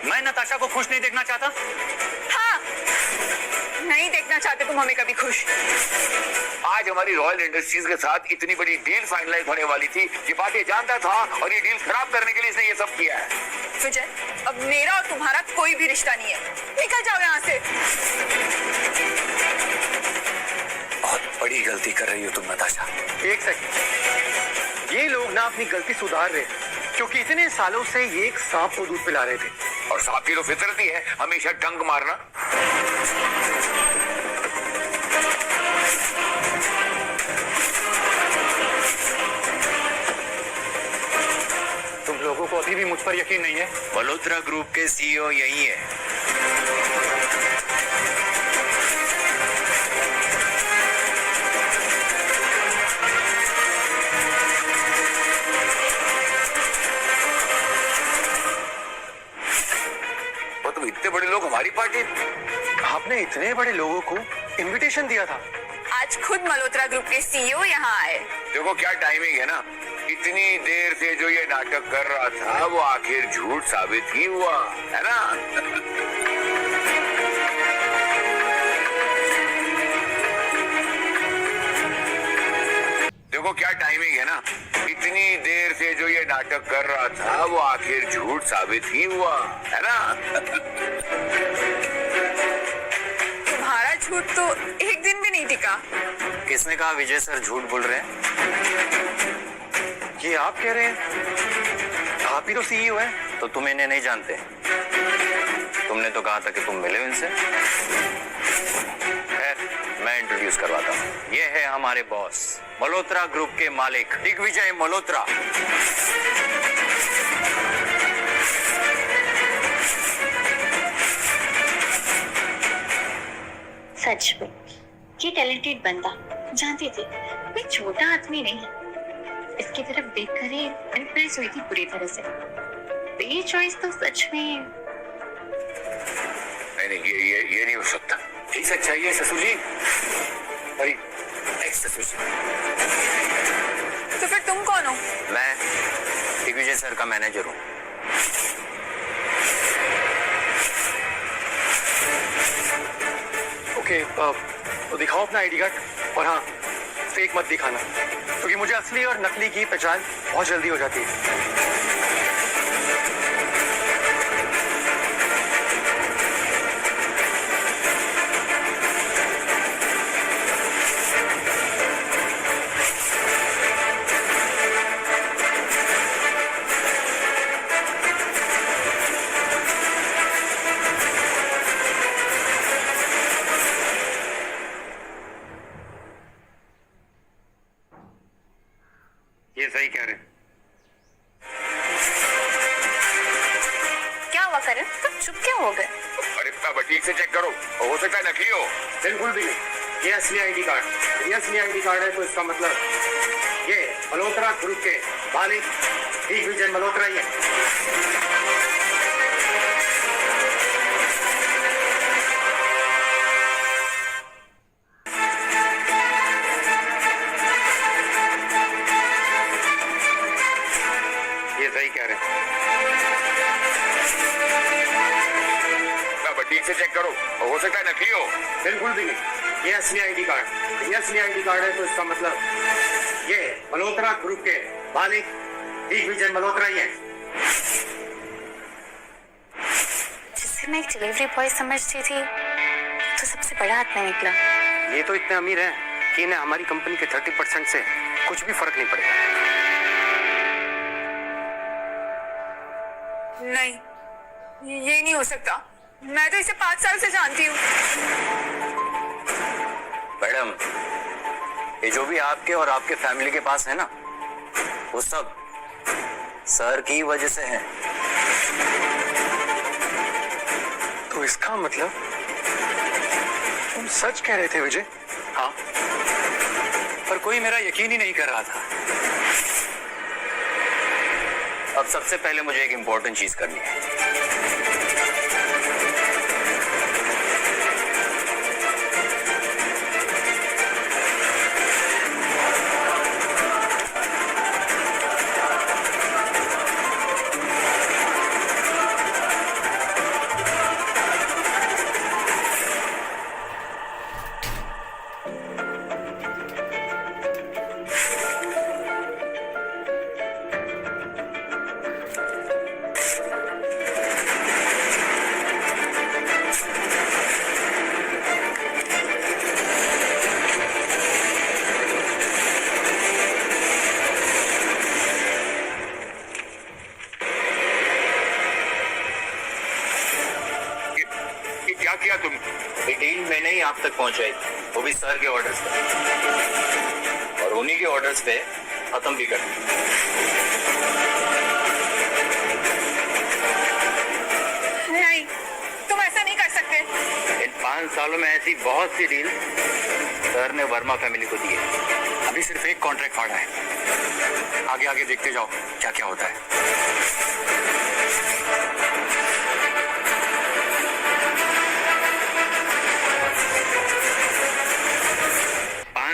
मैं नताशा को खुश नहीं देखना चाहता। हाँ, नहीं देखना चाहते तुम हमें कभी खुश। आज हमारी रॉयल इंडस्ट्रीज के साथ इतनी बड़ी डील फाइनलाइज होने वाली थी, ये बात ये जानता था, और ये डील खराब करने के लिए इसने ये सब किया है। विजय, अब मेरा और तुम्हारा कोई भी रिश्ता नहीं है। निकल जाओ यहाँ से। बहुत बड़ी गलती कर रही हो तुम नताशा। एक सेकंड, ये लोग ना अपनी गलती सुधार रहे हैं, क्योंकि इतने सालों से ये एक सांप को दूध पिला रहे थे। और सांप की तो फितरत ही है हमेशा डंक मारना। तुम लोगों को अभी भी मुझ पर यकीन नहीं है? मल्होत्रा ग्रुप के सीईओ यही है। इतने बड़े लोगों को इनविटेशन दिया था। आज खुद मल्होत्रा ग्रुप के सीईओ यहाँ आए। देखो क्या टाइमिंग है ना, इतनी देर से जो ये नाटक कर रहा था वो आखिर झूठ साबित ही हुआ, है ना? देखो क्या टाइमिंग है ना, इतनी देर से जो ये नाटक कर रहा था वो आखिर झूठ साबित ही हुआ, है ना? तुम्हारा झूठ तो एक दिन भी नहीं टिका। किसने कहा विजय सर झूठ बोल रहे हैं? ये आप कह रहे हैं? आप ही तो सीईओ हैं। तो तुम इन्हें नहीं जानते? तुमने तो कहा था कि तुम मिले हो इनसे। खैर, मैं इंट्रोड्यूस करवाता हूँ। ये है हमारे बॉस, मल्होत्रा ग्रुप के मालिक दिग्विजय मल्होत्रा। सच में ये टैलेंटेड बंदा, जानती थी कोई छोटा आदमी नहीं है। इसकी तरफ देखकर ही इम्प्रेस हुई थी पूरी तरह से। तो ये चॉइस तो सच में नहीं, ये नहीं हो सकता। ठीक सच्चाई है ससुर जी। अरे एक्स ससुर जी। तो फिर तुम कौन हो? मैं दिग्विजय सर का मैनेजर हूँ। ओके, तो दिखाओ अपना आईडी कार्ड, और हाँ, फेक मत दिखाना, क्योंकि मुझे असली और नकली की पहचान बहुत जल्दी हो जाती है। ये सही कह रहे हैं। क्या हुआ करण, तुम चुप क्यों हो गए? अरे ठीक से चेक करो, हो सकता है नकली हो। बिल्कुल भी नहीं, ये असली आईडी कार्ड। ये असली आईडी कार्ड है तो इसका मतलब ये मल्होत्रा ग्रुप के मालिक दिग्विजय मल्होत्रा ही है। ये सही कह रहे हैं। ठीक से चेक करो, हो सकता है नकली हो। बिल्कुल भी नहीं, ये असली आईडी कार्ड। ये असली आईडी कार्ड है तो इसका मतलब ये मल्होत्रा ग्रुप के मालिक दिग्विजय मल्होत्रा ही है। जिसे मैं एक डिलीवरी बॉय समझती थी, तो सबसे बड़ा आदमी निकला। ये तो इतने अमीर हैं कि इन्हें हमारी कंपनी के 30% से कुछ भी फर्क नहीं पड़ेगा। नहीं, ये नहीं हो सकता। मैं तो इसे 5 साल से जानती हूँ। मैडम, ये जो भी आपके और आपके फैमिली के पास है ना, वो सब सर की वजह से है। तो इसका मतलब तुम सच कह रहे थे विजय? हाँ, पर कोई मेरा यकीन ही नहीं कर रहा था। अब सबसे पहले मुझे एक इंपॉर्टेंट चीज करनी है। क्या किया तुम? ये डील मैंने ही आप तक पहुंचाई, वो भी सर के ऑर्डर्स पे, और उन्हीं के ऑर्डर्स पे खत्म भी कर दी। नहीं, तुम ऐसा नहीं कर सकते। इन 5 सालों में ऐसी बहुत सी डील सर ने वर्मा फैमिली को दी है। अभी सिर्फ एक कॉन्ट्रैक्ट फाड़ा है, आगे आगे देखते जाओ क्या क्या होता है।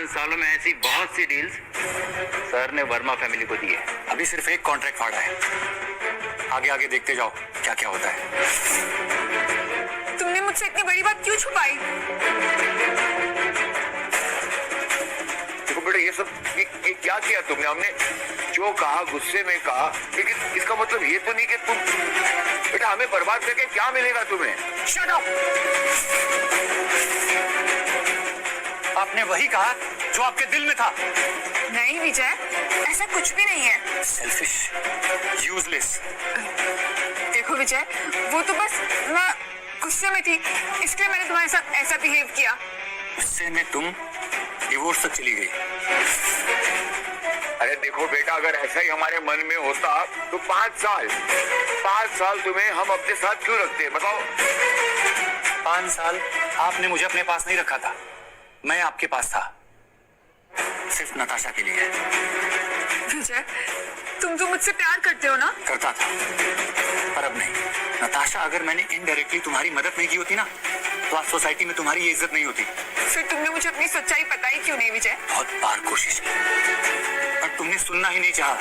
सालों में ऐसी बहुत सी डील्स सर ने वर्मा फैमिली को दी है। अभी सिर्फ एक कॉन्ट्रैक्ट फाड़ा है, आगे आगे देखते जाओ क्या क्या होता है। तुमने मुझसे इतनी बड़ी बात क्यों छुपाई? देखो बेटा, ये सब ये क्या किया तुमने? हमने जो कहा गुस्से में कहा, लेकिन इसका मतलब ये तो नहीं कि तुम बेटा हमें बर्बाद करके क्या मिलेगा तुम्हें? Shut up! आपने वही कहा जो आपके दिल में था। नहीं विजय, ऐसा कुछ भी नहीं है। Selfish, useless. देखो विजय, वो तो बस मैं गुस्से में थी, इसलिए मैंने तुम्हारे साथ ऐसा बिहेव किया। गुस्से में तुम डिवोर्स तक चली गई। अरे देखो बेटा, अगर ऐसा ही हमारे मन में होता तो 5 साल तुम्हें हम अपने साथ क्यों रखते, बताओ? 5 साल आपने मुझे अपने पास नहीं रखा था, मैं आपके पास था, सिर्फ नताशा के लिए। विजय, तुम तो मुझसे प्यार करते हो ना? करता था, पर अब नहीं। नताशा, अगर मैंने इनडायरेक्टली तुम्हारी मदद नहीं की होती ना, तो आज सोसाइटी में तुम्हारी ये इज्जत नहीं होती। फिर तुमने मुझे अपनी सच्चाई बताई क्यों नहीं विजय? बहुत बार कोशिश की, पर तुमने सुनना ही नहीं चाहा।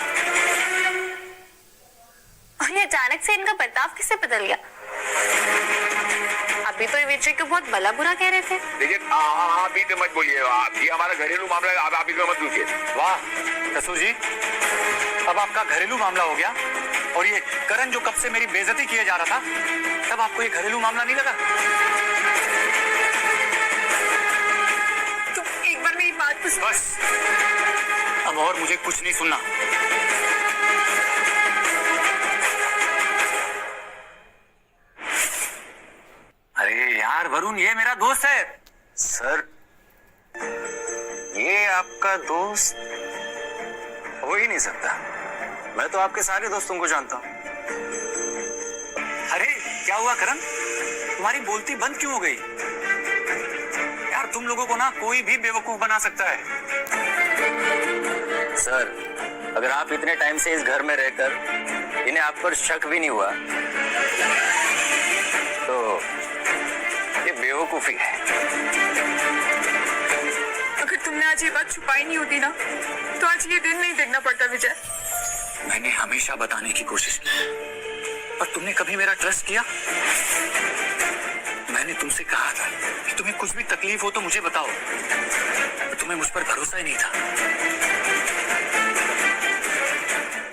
और ये अचानक से इनका बर्ताव किससे बदल गया? अभी तो ये विजय को बहुत भला बुरा कह रहे थे। देखिए, आप ही तो मत बोलिए, आप ये हमारा घरेलू मामला है, आप इसमें मत घुसिए। वाह कसू जी, अब आपका घरेलू मामला हो गया। और ये करण जो कब से मेरी बेइज्जती किए जा रहा था, तब आपको ये घरेलू मामला नहीं लगा? तुम एक बार मेरी बात तो सुनो। बस, अब और मुझे कुछ नहीं सुनना। अरे यार वरुण, ये मेरा दोस्त है। सर, ये आपका दोस्त हो ही नहीं सकता। मैं तो आपके सारे दोस्तों को जानता हूँ। अरे क्या हुआ करण, तुम्हारी बोलती बंद क्यों हो गई? यार तुम लोगों को ना कोई भी बेवकूफ बना सकता है। सर, अगर आप इतने टाइम से इस घर में रहकर इन्हें आप पर शक भी नहीं हुआ, तो ये बेवकूफी है। अगर तुमने आज ये बात छुपाई नहीं होती ना, तो आज ये दिन नहीं देखना पड़ता विजय। मैंने हमेशा बताने की कोशिश की, पर तुमने कभी मेरा ट्रस्ट किया? मैंने तुमसे कहा था कि तुम्हें कुछ भी तकलीफ हो तो मुझे बताओ, पर तुम्हें मुझ पर भरोसा ही नहीं था।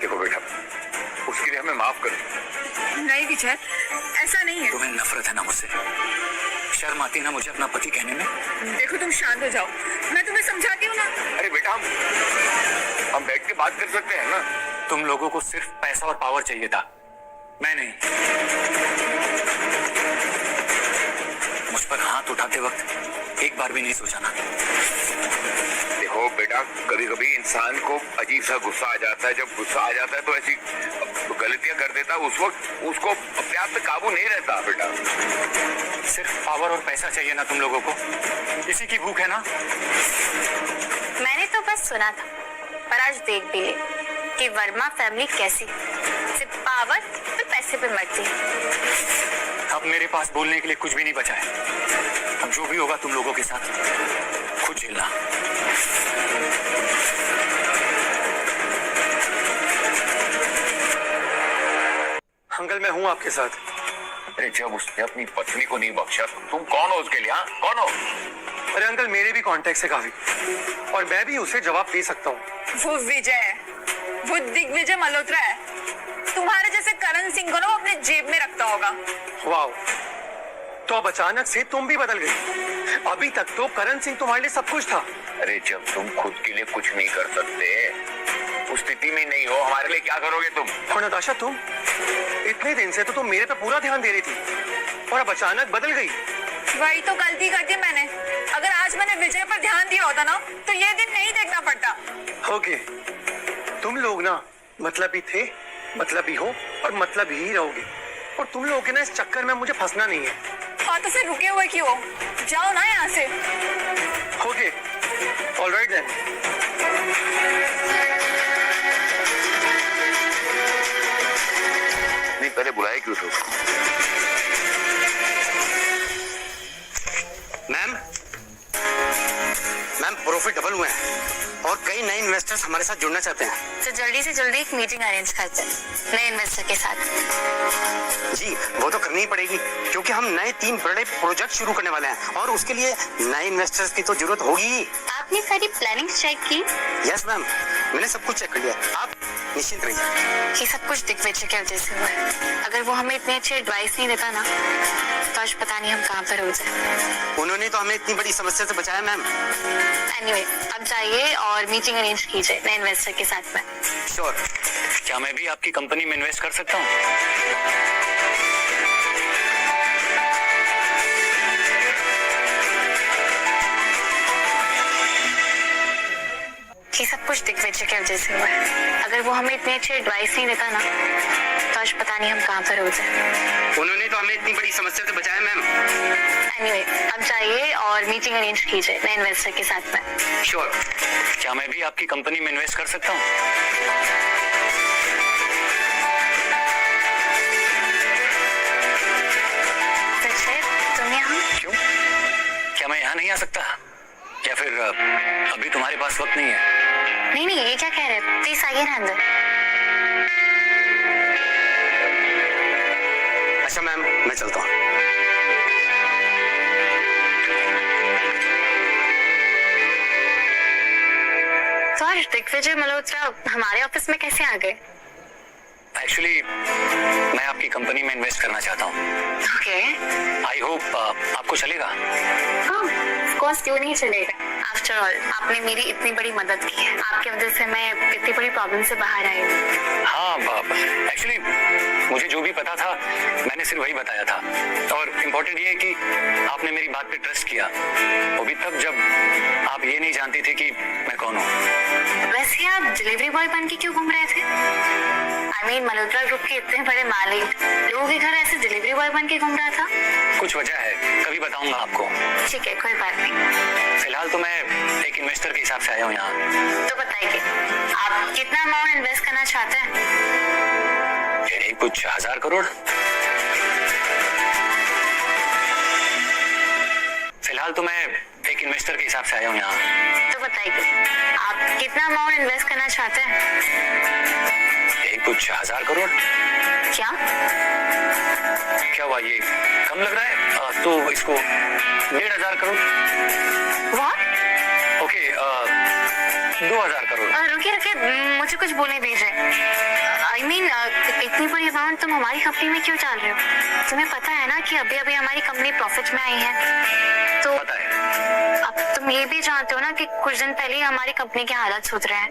देखो बेटा, उसके लिए हमें माफ कर दो। नहीं विजय, ऐसा नहीं है। तुम्हें नफरत है ना मुझसे? शर्म आती है ना मुझे अपना पति कहने में? देखो तुम शांत हो जाओ, मैं तुम्हें समझाती हूँ ना। अरे बेटा, हम बैठ के बात कर सकते हैं ना? तुम लोगों को सिर्फ पैसा और पावर चाहिए था, मैं नहीं। मुझ पर हाथ उठाते वक्त एक बार भी नहीं सोचा ना? देखो बेटा, कभी कभी इंसान को अजीब सा गुस्सा आ जाता है। जब गुस्सा आ जाता है तो ऐसी गलतियां कर देता है, उस वक्त उसको अपने आप पे काबू नहीं रहता बेटा। सिर्फ पावर और पैसा चाहिए ना तुम लोगों को? इसी की भूख है ना? मैंने तो बस सुना था, पर आज देख भी ले कि वर्मा फैमिली कैसी सिर्फ पावर और पैसे पे मरती है। अब मेरे पास बोलने के लिए कुछ भी नहीं बचा है। अब जो भी होगा तुम लोगों के साथ खुद झेलना। अंकल, मैं हूँ आपके साथ। अरे जब उसने अपनी पत्नी को नहीं बख्शा, तुम कौन हो उसके लिए? हाँ, कौन हो? अरे अंकल, मेरे भी कॉन्टेक्ट है काफी, और मैं भी उसे जवाब दे सकता हूँ। वो विजय है, वो दिग्विजय मल्होत्रा है। तुम्हारे जैसे करण सिंह को ना वो अपने जेब में रखता होगा। वाह, तो अब अचानक से तुम भी बदल गई। अभी तक तो करण सिंह तुम्हारे लिए सब कुछ था। अरे जब तुम खुद के लिए कुछ नहीं कर सकते, उस स्थिति में नहीं हो, हमारे लिए क्या करोगे तुम? और नताशा, तुम इतने दिन से तो तुम मेरे पे पूरा ध्यान दे रही थी, और अब अचानक बदल गई। वही तो गलती कर दी मैंने। अगर आज मैंने विजय पर ध्यान दिया होता ना, तो ये दिन नहीं देखना पड़ता। ओके, तुम लोग ना मतलबी थे, मतलबी हो और मतलबी ही रहोगे। और तुम लोगों के ना इस चक्कर में मुझे फंसना नहीं है। हाँ तो फिर रुके हुए क्यों? जाओ ना यहाँ से। Okay, alright then. नहीं, पहले बुलाए क्यों तो? मैम, मैम प्रॉफिट डबल हुए हैं और कई नए इन्वेस्टर्स हमारे साथ जुड़ना चाहते हैं। तो जल्दी से जल्दी एक मीटिंग अरेंज करते हैं नए इन्वेस्टर के साथ। जी वो तो करनी ही पड़ेगी क्योंकि हम नए 3 बड़े प्रोजेक्ट शुरू करने वाले हैं और उसके लिए नए इन्वेस्टर्स की तो जरूरत होगी ही। आपने सारी प्लानिंग चेक की? यस मैम, मैंने सब कुछ चेक कर लिया, आप निश्चिंत रहिए। ये सब कुछ दिग्विजय की वजह से हुआ है। अगर वो हमें इतनी अच्छी एडवाइस नहीं देता ना तो आज पता नहीं हम कहाँ पर हो जाए। उन्होंने तो हमें इतनी बड़ी समस्या से बचाया मैम। एनीवे, अब जाइए और मीटिंग अरेंज कीजिए नए इन्वेस्टर के साथ में। श्योर। क्या मैं भी आपकी कंपनी में इन्वेस्ट कर सकता हूँ? ये सब कुछ दिग्विजय की वजह से हुआ है। अगर वो हमें इतनी अच्छी एडवाइस नहीं देता ना तो आज पता नहीं हम कहाँ पर हो जाए। उन्होंने तो हमें इतनी बड़ी समस्या से बचाया मैम। एनीवे, अब जाइए और मीटिंग अरेंज कीजिए नए इन्वेस्टर के साथ में। श्योर। क्या मैं भी आपकी कंपनी में इन्वेस्ट कर सकता हूँ? तुम यहाँ? क्यों? क्या मैं यहाँ नहीं आ सकता या फिर अभी तुम्हारे पास वक्त नहीं है? नहीं नहीं, ये क्या कह रहे हो? प्लीज आइए ना अंदर। अच्छा मैम, मैं चलता हूँ। तो आज दिग्विजय मल्होत्रा हमारे ऑफिस में कैसे आ गए? एक्चुअली मैं आपकी कंपनी में इन्वेस्ट करना चाहता हूँ। ओके। आई होप आपको चलेगा। हाँ, ऑफ कोर्स, क्यों नहीं चलेगा। आफ्टर ऑल आपने मेरी इतनी बड़ी मदद की है। आपकी वजह से मैं इतनी बड़ी प्रॉब्लम से बाहर आई हूँ। हाँ, एक्चुअली मुझे जो भी पता था मैंने सिर्फ वही बताया था और इम्पोर्टेंट ये है कि आपने मेरी बात पे ट्रस्ट किया, वो भी तब जब आप ये नहीं जानती थी कि मैं कौन हूँ। वैसे आप डिलीवरी बॉय बन के क्यों घूम रहे थे? आई मीन मल्होत्रा ग्रुप के इतने बड़े मालिक लोगों के घर ऐसे डिलीवरी बॉय बन के घूम रहा था? कुछ वजह है, कभी बताऊंगा आपको। ठीक है, कोई बात नहीं। फिलहाल तो मैं एक इन्वेस्टर के हिसाब से आया हूँ यहाँ। तो बताइए, आप कितना अमाउंट इन्वेस्ट करना चाहते हैं? यही कुछ 1000 करोड़। फिलहाल तो मैं एक इन्वेस्टर के हिसाब से आया हूँ यहाँ। तो बताइए, आप कितना अमाउंट इन्वेस्ट करना चाहते हैं? यही कुछ 1000 करोड़। क्या? क्या हुआ, ये कम लग रहा है? तो इसको 1500 करोड़। What? ओके, 2000 करोड़। रुकिए, मुझे कुछ बोलने दीजिए। आई मीन इतनी बड़ी अमाउंट तुम हमारी कंपनी में क्यों डाल रहे हो? तुम्हें पता है ना कि अभी अभी हमारी कंपनी प्रॉफिट में आई है। तो पता है। अब तुम ये भी जानते हो ना कि कुछ दिन पहले ही हमारी कंपनी के हालात सुधरे हैं।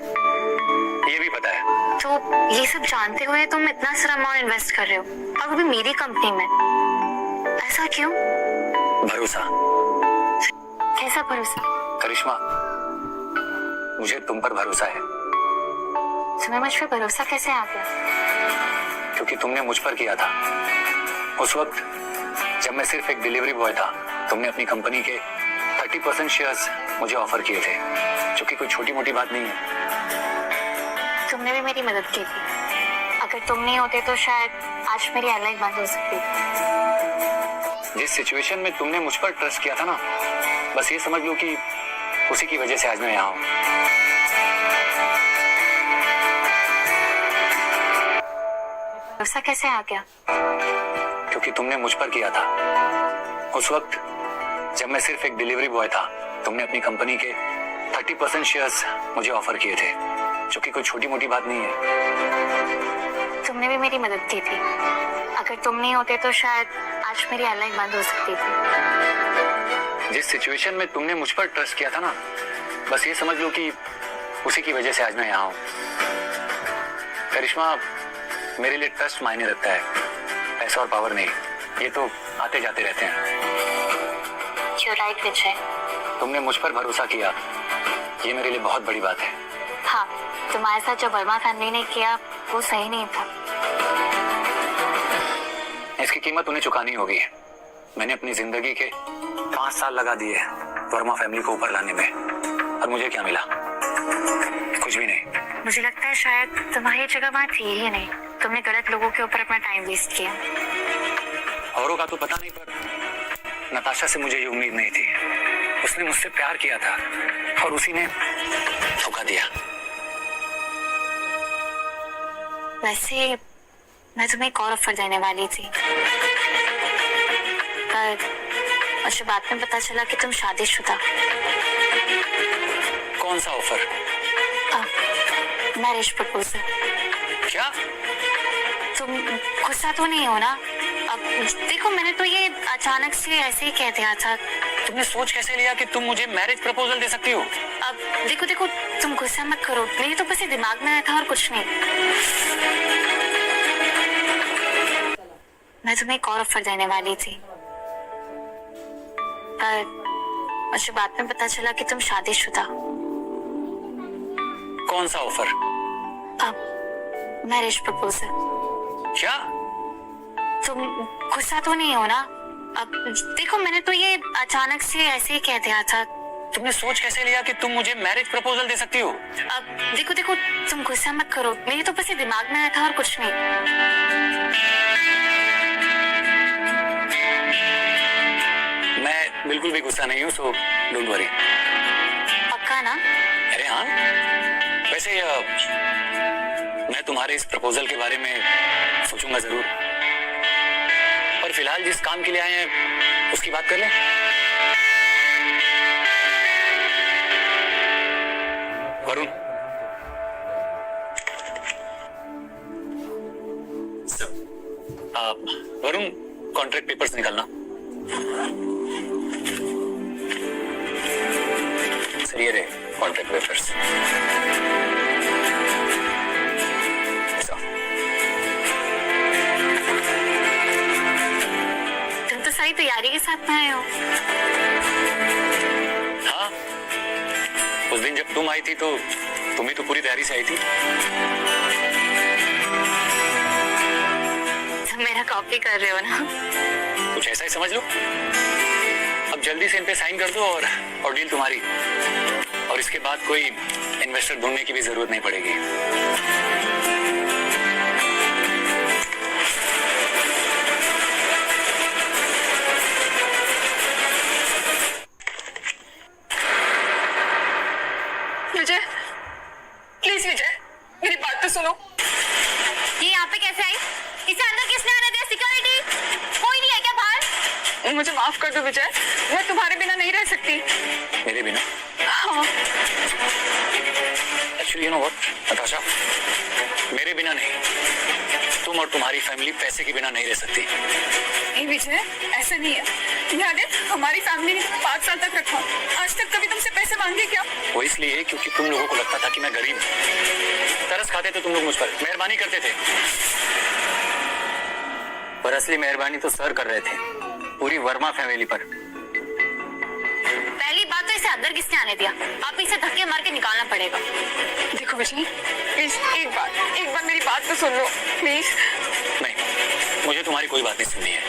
ये भी पता है। तो ये सब जानते हुए तुम इतना सारा अमाउंट इन्वेस्ट कर रहे हो और वो भी मेरी कंपनी में। ऐसा क्यों? भरोसा। कैसा भरोसा? करिश्मा, मुझे तुम पर भरोसा है। तुम्हें मुझ पर भरोसा कैसे आ गया? क्योंकि तुमने मुझ पर किया था। उस वक्त जब मैं सिर्फ एक डिलीवरी बॉय था, तुमने अपनी कंपनी के 30% शेयर्स मुझे ऑफर किए थे, जो कि कोई छोटी मोटी बात नहीं है। तुमने भी मेरी मदद की थी। अगर तुम नहीं होते तो शायद आज मेरी एयरलाइन बंद हो सकती। जिस सिचुएशन में तुमने मुझ पर ट्रस्ट किया था ना, बस ये समझ लो कि उसी की वजह से आज मैं यहाँ हूँ। भरोसा कैसे आ गया? क्योंकि तुमने मुझ पर किया था। उस वक्त जब मैं सिर्फ एक डिलीवरी बॉय था, तुमने अपनी कंपनी के 30% शेयर्स मुझे ऑफर किए थे, जो कि कोई छोटी मोटी बात नहीं है। तुमने भी मेरी मदद की थी। अगर तुम नहीं होते तो शायद आज मेरी एयरलाइन बंद हो सकती थी। जिस सिचुएशन में तुमने मुझ पर ट्रस्ट किया था ना, बस ये समझ लो कि उसी की वजह से आज मैं यहाँ हूँ। करिश्मा, मेरे लिए ट्रस्ट मायने रखता है, पैसा और पावर नहीं। ये तो आते जाते रहते हैं। You're right, विजय। तुमने मुझ पर भरोसा किया, ये मेरे लिए बहुत बड़ी बात है। हाँ, तुम्हारे साथ जो वर्मा फैमिली ने किया वो सही नहीं था। इसकी कीमत उन्हें चुकानी होगी। मैंने अपनी जिंदगी के 5 साल लगा दिए वर्मा फैमिली को ऊपर लाने में, और मुझे क्या मिला? कुछ भी नहीं। मुझे लगता है शायद तुम्हारी जगह वहाँ थी ही नहीं। तुमने गलत लोगों के ऊपर अपना टाइम वेस्ट किया। औरों का तो पता नहीं, पर नताशा से मुझे ये उम्मीद नहीं थी। उसने मुझसे प्यार किया था और उसी ने धोखा दिया। वैसे मैं तुम्हें एक और ऑफर देने वाली थी, पर मुझे बाद में पता चला कि तुम शादीशुदा। कौन सा ऑफर? Marriage proposal. क्या? तुम गुस्सा तो नहीं हो ना? अब देखो, मैंने तो ये अचानक से ऐसे ही कह दिया था। तुमने सोच कैसे लिया कि तुम मुझे मैरिज प्रपोजल दे सकती हो? अब देखो देखो, तुम गुस्सा मत करो, मेरे तो बस ये दिमाग में आया था और कुछ नहीं। मैं तुम्हें एक और ऑफर देने वाली थी, पर मुझे बाद में पता चला कि तुम शादीशुदा। कौन सा ऑफर? अब मैरिज प्रपोजल। क्या? तुम गुस्सा तो नहीं हो ना? अब देखो, मैंने तो ये अचानक से ऐसे ही कह दिया था। तुमने सोच कैसे लिया कि तुम मुझे मैरिज प्रपोजल दे सकती हो? अब देखो देखो, तुम गुस्सा मत करो, मेरे तो बस ये दिमाग में आया था और कुछ नहीं। मैं बिल्कुल भी गुस्सा नहीं हूँ, सो डोंट वरी। पक्का ना? अरे हाँ। वैसे मैं तुम्हारे इस प्रपोजल के बारे में सोचूंगा जरूर, पर फिलहाल जिस काम के लिए आए हैं उसकी बात कर लें। वरुण, वरुण, कॉन्ट्रैक्ट पेपर्स निकालना। सर ये रहे कॉन्ट्रैक्ट पेपर्स। तुम तो सारी तैयारी के साथ में आए हो। हाँ, उस दिन जब तुम आई थी तो तुम ही तो पूरी तैयारी से आई थी। तुम मेरा कॉपी कर रहे हो ना? कुछ ऐसा ही समझ लो। अब जल्दी से इन पे साइन कर दो और डील तुम्हारी। और इसके बाद कोई इन्वेस्टर ढूंढने की भी जरूरत नहीं पड़ेगी। विजय, प्लीज विजय, मेरी बात तो सुनो। ये यहाँ पे कैसे आई? इसे अंदर किसने आने दिया? सिक्योरिटी कोई नहीं है क्या बाहर? मुझे माफ कर दो विजय, मैं तुम्हारे बिना नहीं रह सकती। मेरे बिना? हाँ। Actually you know what Natasha, मेरे बिना नहीं, तुम और तुम्हारी फैमिली पैसे के बिना नहीं रह सकती। नहीं विजय, ऐसा नहीं है। याद है हमारी फैमिली ने 5 साल तक रखा, आज तक कभी तुमसे पैसे मांगे क्या? वो इसलिए क्योंकि तुम लोगों को लगता था कि मैं गरीब हूं। तरस खाते थे तुम लोग मुझ पर, मेहरबानी करते थे। पर असली मेहरबानी तो सर कर रहे थे, पूरी वर्मा फैमिली पर। पहली बात तो इसे अंदर किसने आने दिया? आप इसे धक्के मार के निकालना पड़ेगा। देखो विजय, प्लीज एक बार मेरी बात तो सुन लो प्लीज। नहीं, मुझे तुम्हारी कोई बात नहीं सुननी है।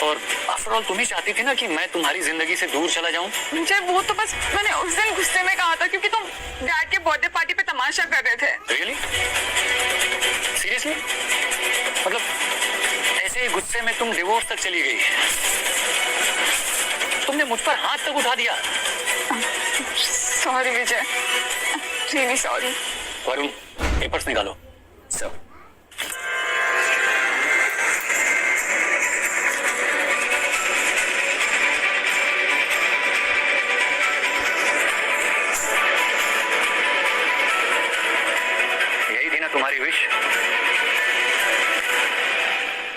और आफ्टर ऑल तुम ही चाहती थी ना कि मैं तुम्हारी जिंदगी से दूर चला जाऊं। मुझे वो तो बस मैंने उस दिन गुस्से में कहा था क्योंकि तुम डैड के बर्थडे पार्टी पे तमाशा कर रहे थे। रियली? सीरियसली? मतलब ऐसे ही गुस्से में तुम डिवोर्स तक चली गई? तुमने मुझ पर हाथ तक उठा दिया। सॉरी विजय, रियली सॉरी। वरुण, पेपर्स निकालो सब। यही थी ना तुम्हारी विश?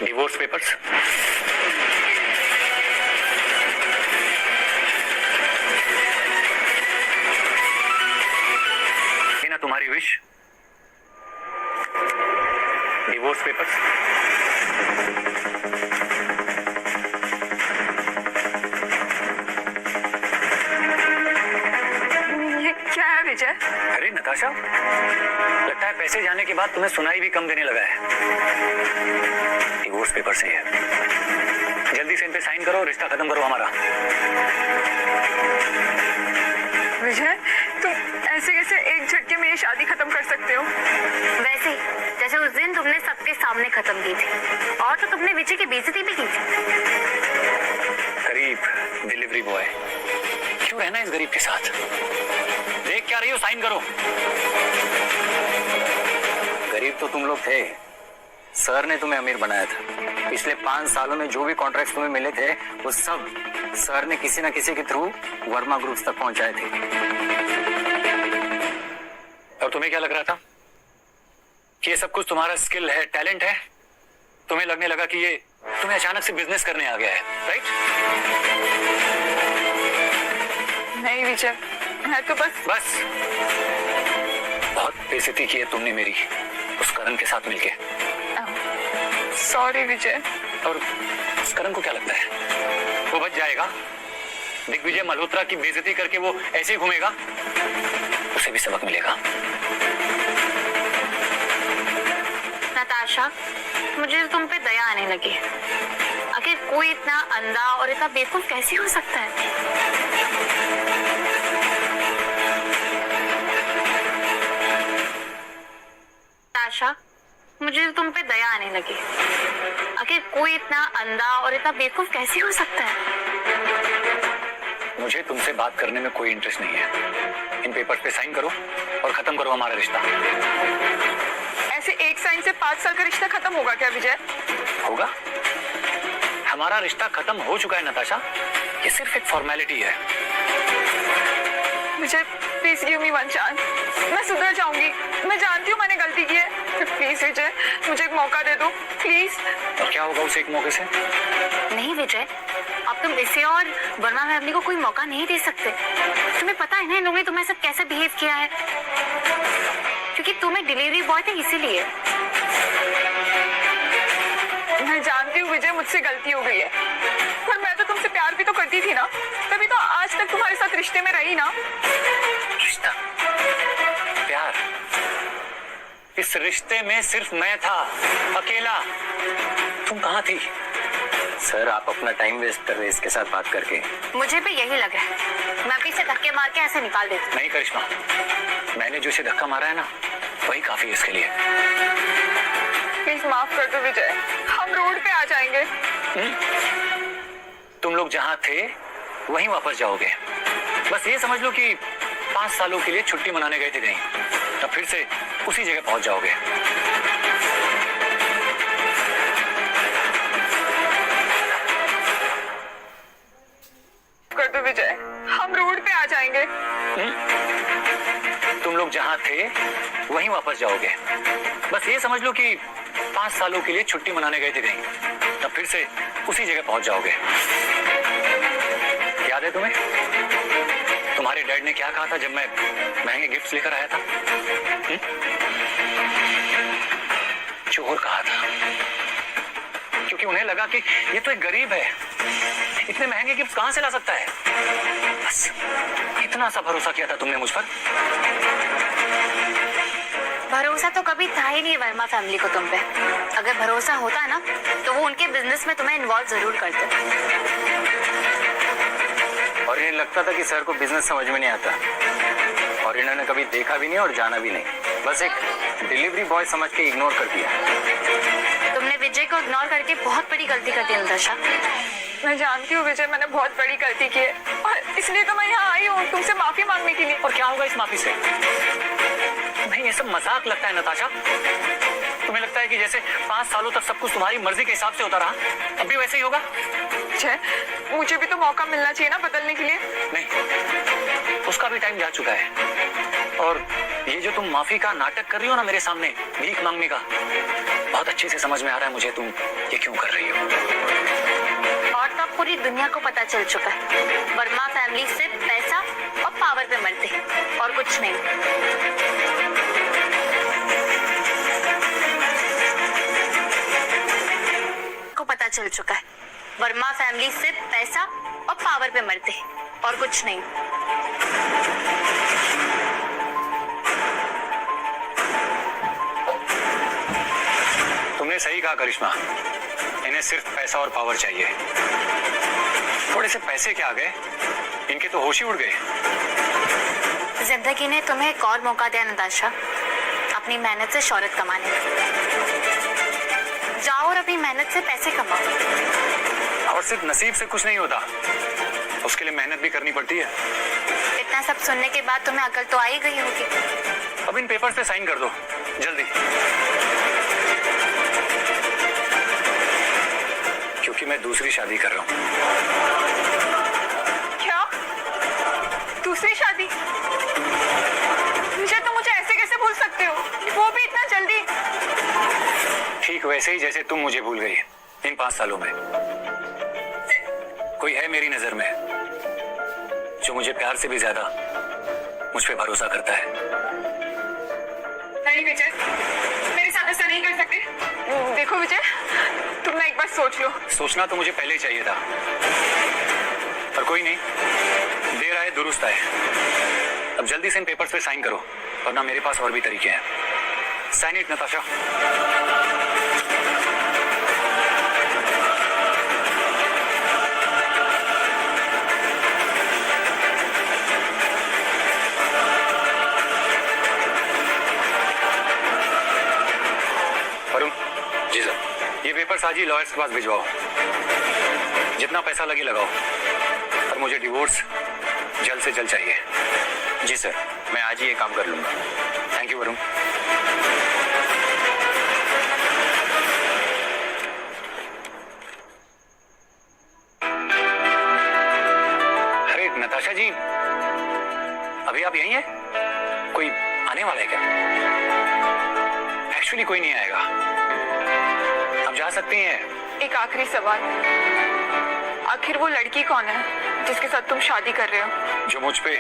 Divorce papers? तुम्हारी विश? Divorce papers? ये क्या है विजय? अरे नताशा, लगता है पैसे जाने के बाद तुम्हें सुनाई भी कम देने लगा है। डिवोर्स पेपर से है, जल्दी से इन पे साइन करो, रिश्ता खत्म करो हमारा। विजय, तुम ऐसे कैसे एक झटके में ये शादी खत्म कर सकते हो? वैसे ही जैसे उस दिन तुमने सबके सामने खत्म की थी, और तो तुमने विजय की बेइज्जती भी की थी। करीब डिलीवरी बॉय क्यों रहना इस गरीब के साथ? देख क्या रही हो? साइन करो। गरीब तो तुम लोग थे, सर ने तुम्हें अमीर बनाया था। पिछले 5 सालों में जो भी कॉन्ट्रैक्ट तुम्हें मिले थे वो सब सर ने किसी न किसी के थ्रू वर्मा ग्रुप्स तक पहुंचाए थे। और तुम्हें क्या लग रहा था कि ये सब कुछ तुम्हारा स्किल है, टैलेंट है? तुम्हें लगने लगा कि ये तुम्हें अचानक से बिजनेस करने आ गया है, राइट? नहीं विजय, मैं तो बस बहुत बेइज्जती की है तुमने मेरी उस करण के साथ मिलके। सॉरी विजय। और उस करण को क्या लगता है वो बच जाएगा? दिग्विजय मल्होत्रा की बेइज्जती करके वो ऐसे ही घूमेगा? उसे भी सबक मिलेगा। नताशा, मुझे तुम पे दया आने लगी। आखिर कोई इतना अंधा और इतना बेवकूफ कैसे हो सकता है? नताशा, मुझे तुम पे दया आने लगी। आखिर कोई इतना अंधा और इतना बेवकूफ कैसे हो सकता है? मुझे तुमसे बात करने में कोई इंटरेस्ट नहीं है। इन पेपर पे साइन करो और खत्म करो हमारा रिश्ता। ऐसे एक साइन से 5 साल का रिश्ता खत्म होगा क्या विजय? होगा। हमारा रिश्ता खत्म हो चुका है नताशा, ये सिर्फ एक फॉर्मेलिटी है। Vijay please give me one chance, मैं सुधर जाऊंगी। मैं जानती हूँ मैंने गलती की है, प्लीज विजय मुझे एक मौका दे दो प्लीज। और क्या होगा उस एक मौके से? नहीं विजय, अब तुम इसे और वर्मा फैमिली को कोई मौका नहीं दे सकते। तुम्हें पता है ना इन लोगों ने तुम्हारे साथ कैसे बिहेव किया है? क्योंकि तुम एक डिलीवरी बॉय थे इसीलिए। मैं जानती हूँ विजय मुझसे गलती हो गई है, पर मैं तो तुमसे प्यार भी तो करती थी ना, तभी तो आज तक तुम्हारे साथ रिश्ते में रही ना। रिश्ता, प्यार, इस रिश्ते में सिर्फ मैं था, अकेला। तुम कहाँ थी? सर आप अपना टाइम वेस्ट कर रहे हैं इसके साथ बात करके। मुझे भी यही लगा है, मैं भी इसे धक्के मार के ऐसे निकाल देती। नहीं करिश्मा, मैंने जो इसे धक्का मारा है ना वही काफी है इसके लिए। प्लीज माफ कर दो विजय, हम रोड पे आ जाएंगे। तुम लोग जहाँ थे वहीं वापस जाओगे। बस ये समझ लो कि 5 सालों के लिए छुट्टी मनाने गए थे कहीं, तब फिर से उसी जगह पहुंच जाओगे। कर दो विजय, हम रोड पे आ जाएंगे। तुम लोग जहाँ थे वहीं वापस जाओगे। बस ये समझ लो कि 5 सालों के लिए छुट्टी मनाने गए थे कहीं, तब फिर से उसी जगह पहुंच जाओगे। याद है तुम्हें तुम्हारे डैड ने क्या कहा था जब मैं महंगे गिफ्ट्स लेकर आया था? चोर कहा था, क्योंकि उन्हें लगा कि ये तो एक गरीब है, इतने महंगे गिफ्ट कहां से ला सकता है। बस इतना सा भरोसा किया था तुमने मुझ पर। भरोसा तो कभी था ही नहीं वर्मा फैमिली को तुम पे। अगर भरोसा होता ना तो वो उनके बिजनेस में तुम्हें इन्वॉल्व जरूर करते। और इन्हें लगता था कि सर को बिजनेस समझ में नहीं आता, और इन्होंने कभी देखा भी नहीं और जाना भी नहीं, बस एक डिलीवरी बॉय समझ के इग्नोर कर दिया। तुमने विजय को इग्नोर करके बहुत बड़ी गलती कर दी नताशा। मैं जानती हूँ विजय मैंने बहुत बड़ी गलती की है, और इसलिए तो मैं यहाँ आई हूँ तुमसे माफी मांगने के लिए। और क्या होगा इस माफी से? तुम्हें ये सब मजाक लगता है नताशा? तुम्हें लगता है कि जैसे 5 सालों तक सब कुछ तुम्हारी मर्जी के हिसाब से होता रहा, अब भी वैसे ही होगा? मुझे भी तो मौका मिलना चाहिए ना बदलने के लिए। नहीं, उसका भी टाइम जा चुका है। और ये जो तुम माफी का नाटक कर रही हो ना मेरे सामने, भीख मांगने का, बहुत अच्छे से समझ में आ रहा है मुझे तुम ये क्यों कर रही हो। और तब पूरी दुनिया को पता चल चुका है वर्मा फैमिली सिर्फ पैसा और पावर पे मरते हैं और कुछ नहीं। को पता चल चुका है वर्मा फैमिली सिर्फ पैसा और पावर पे मरते हैं और कुछ नहीं। तुमने सही कहा करिश्मा, इन्हें सिर्फ पैसा और पावर चाहिए। थोड़े से पैसे क्या आ गए, इनके तो होश ही उड़ गए। जिंदगी ने तुम्हें एक और मौका दिया नताशा, अपनी मेहनत से शोहरत कमाने का। जाओ और अपनी मेहनत से पैसे कमाओ। और सिर्फ नसीब से कुछ नहीं होता, उसके लिए मेहनत भी करनी पड़ती है। इतना सब सुनने के बाद तुम्हें अकल तो आ ही गई होगी। अब इन पेपर्स पे साइन कर दो जल्दी, क्योंकि मैं दूसरी शादी कर रहा हूँ। क्या? दूसरी शादी? विजय, तुम मुझे ऐसे कैसे भूल सकते हो, वो भी इतना जल्दी? ठीक वैसे ही जैसे तुम मुझे भूल गई इन 5 सालों में। कोई है मेरी नजर में जो मुझे प्यार से भी ज्यादा मुझ पे भरोसा करता है। नहीं विजय, मेरे साथ ऐसा नहीं कर सकते। देखो विजय, तुम ना एक बार सोच लो। सोचना तो मुझे पहले ही चाहिए था, पर कोई नहीं, देर आए दुरुस्त आए। अब जल्दी से इन पेपर्स पे साइन करो, वरना मेरे पास और भी तरीके हैं। Sign it Natasha. वरुण। जी सर। ये पेपर्स आज ही लॉयर्स के पास भिजवाओ, जितना पैसा लगे लगाओ, और मुझे डिवोर्स जल्द से जल्द चाहिए। जी सर, मैं आज ही ये काम कर लूंगा। Thank you Varun. अरे नताशा जी, अभी आप यहीं हैं? कोई आने वाला है क्या? एक्चुअली कोई नहीं आएगा, हम जा सकते हैं। एक आखिरी सवाल, आखिर वो लड़की कौन है जिसके साथ तुम शादी कर रहे हो? जो मुझ पे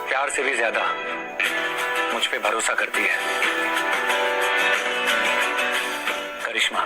प्यार से भी ज्यादा मुझ पे भरोसा करती है। करिश्मा।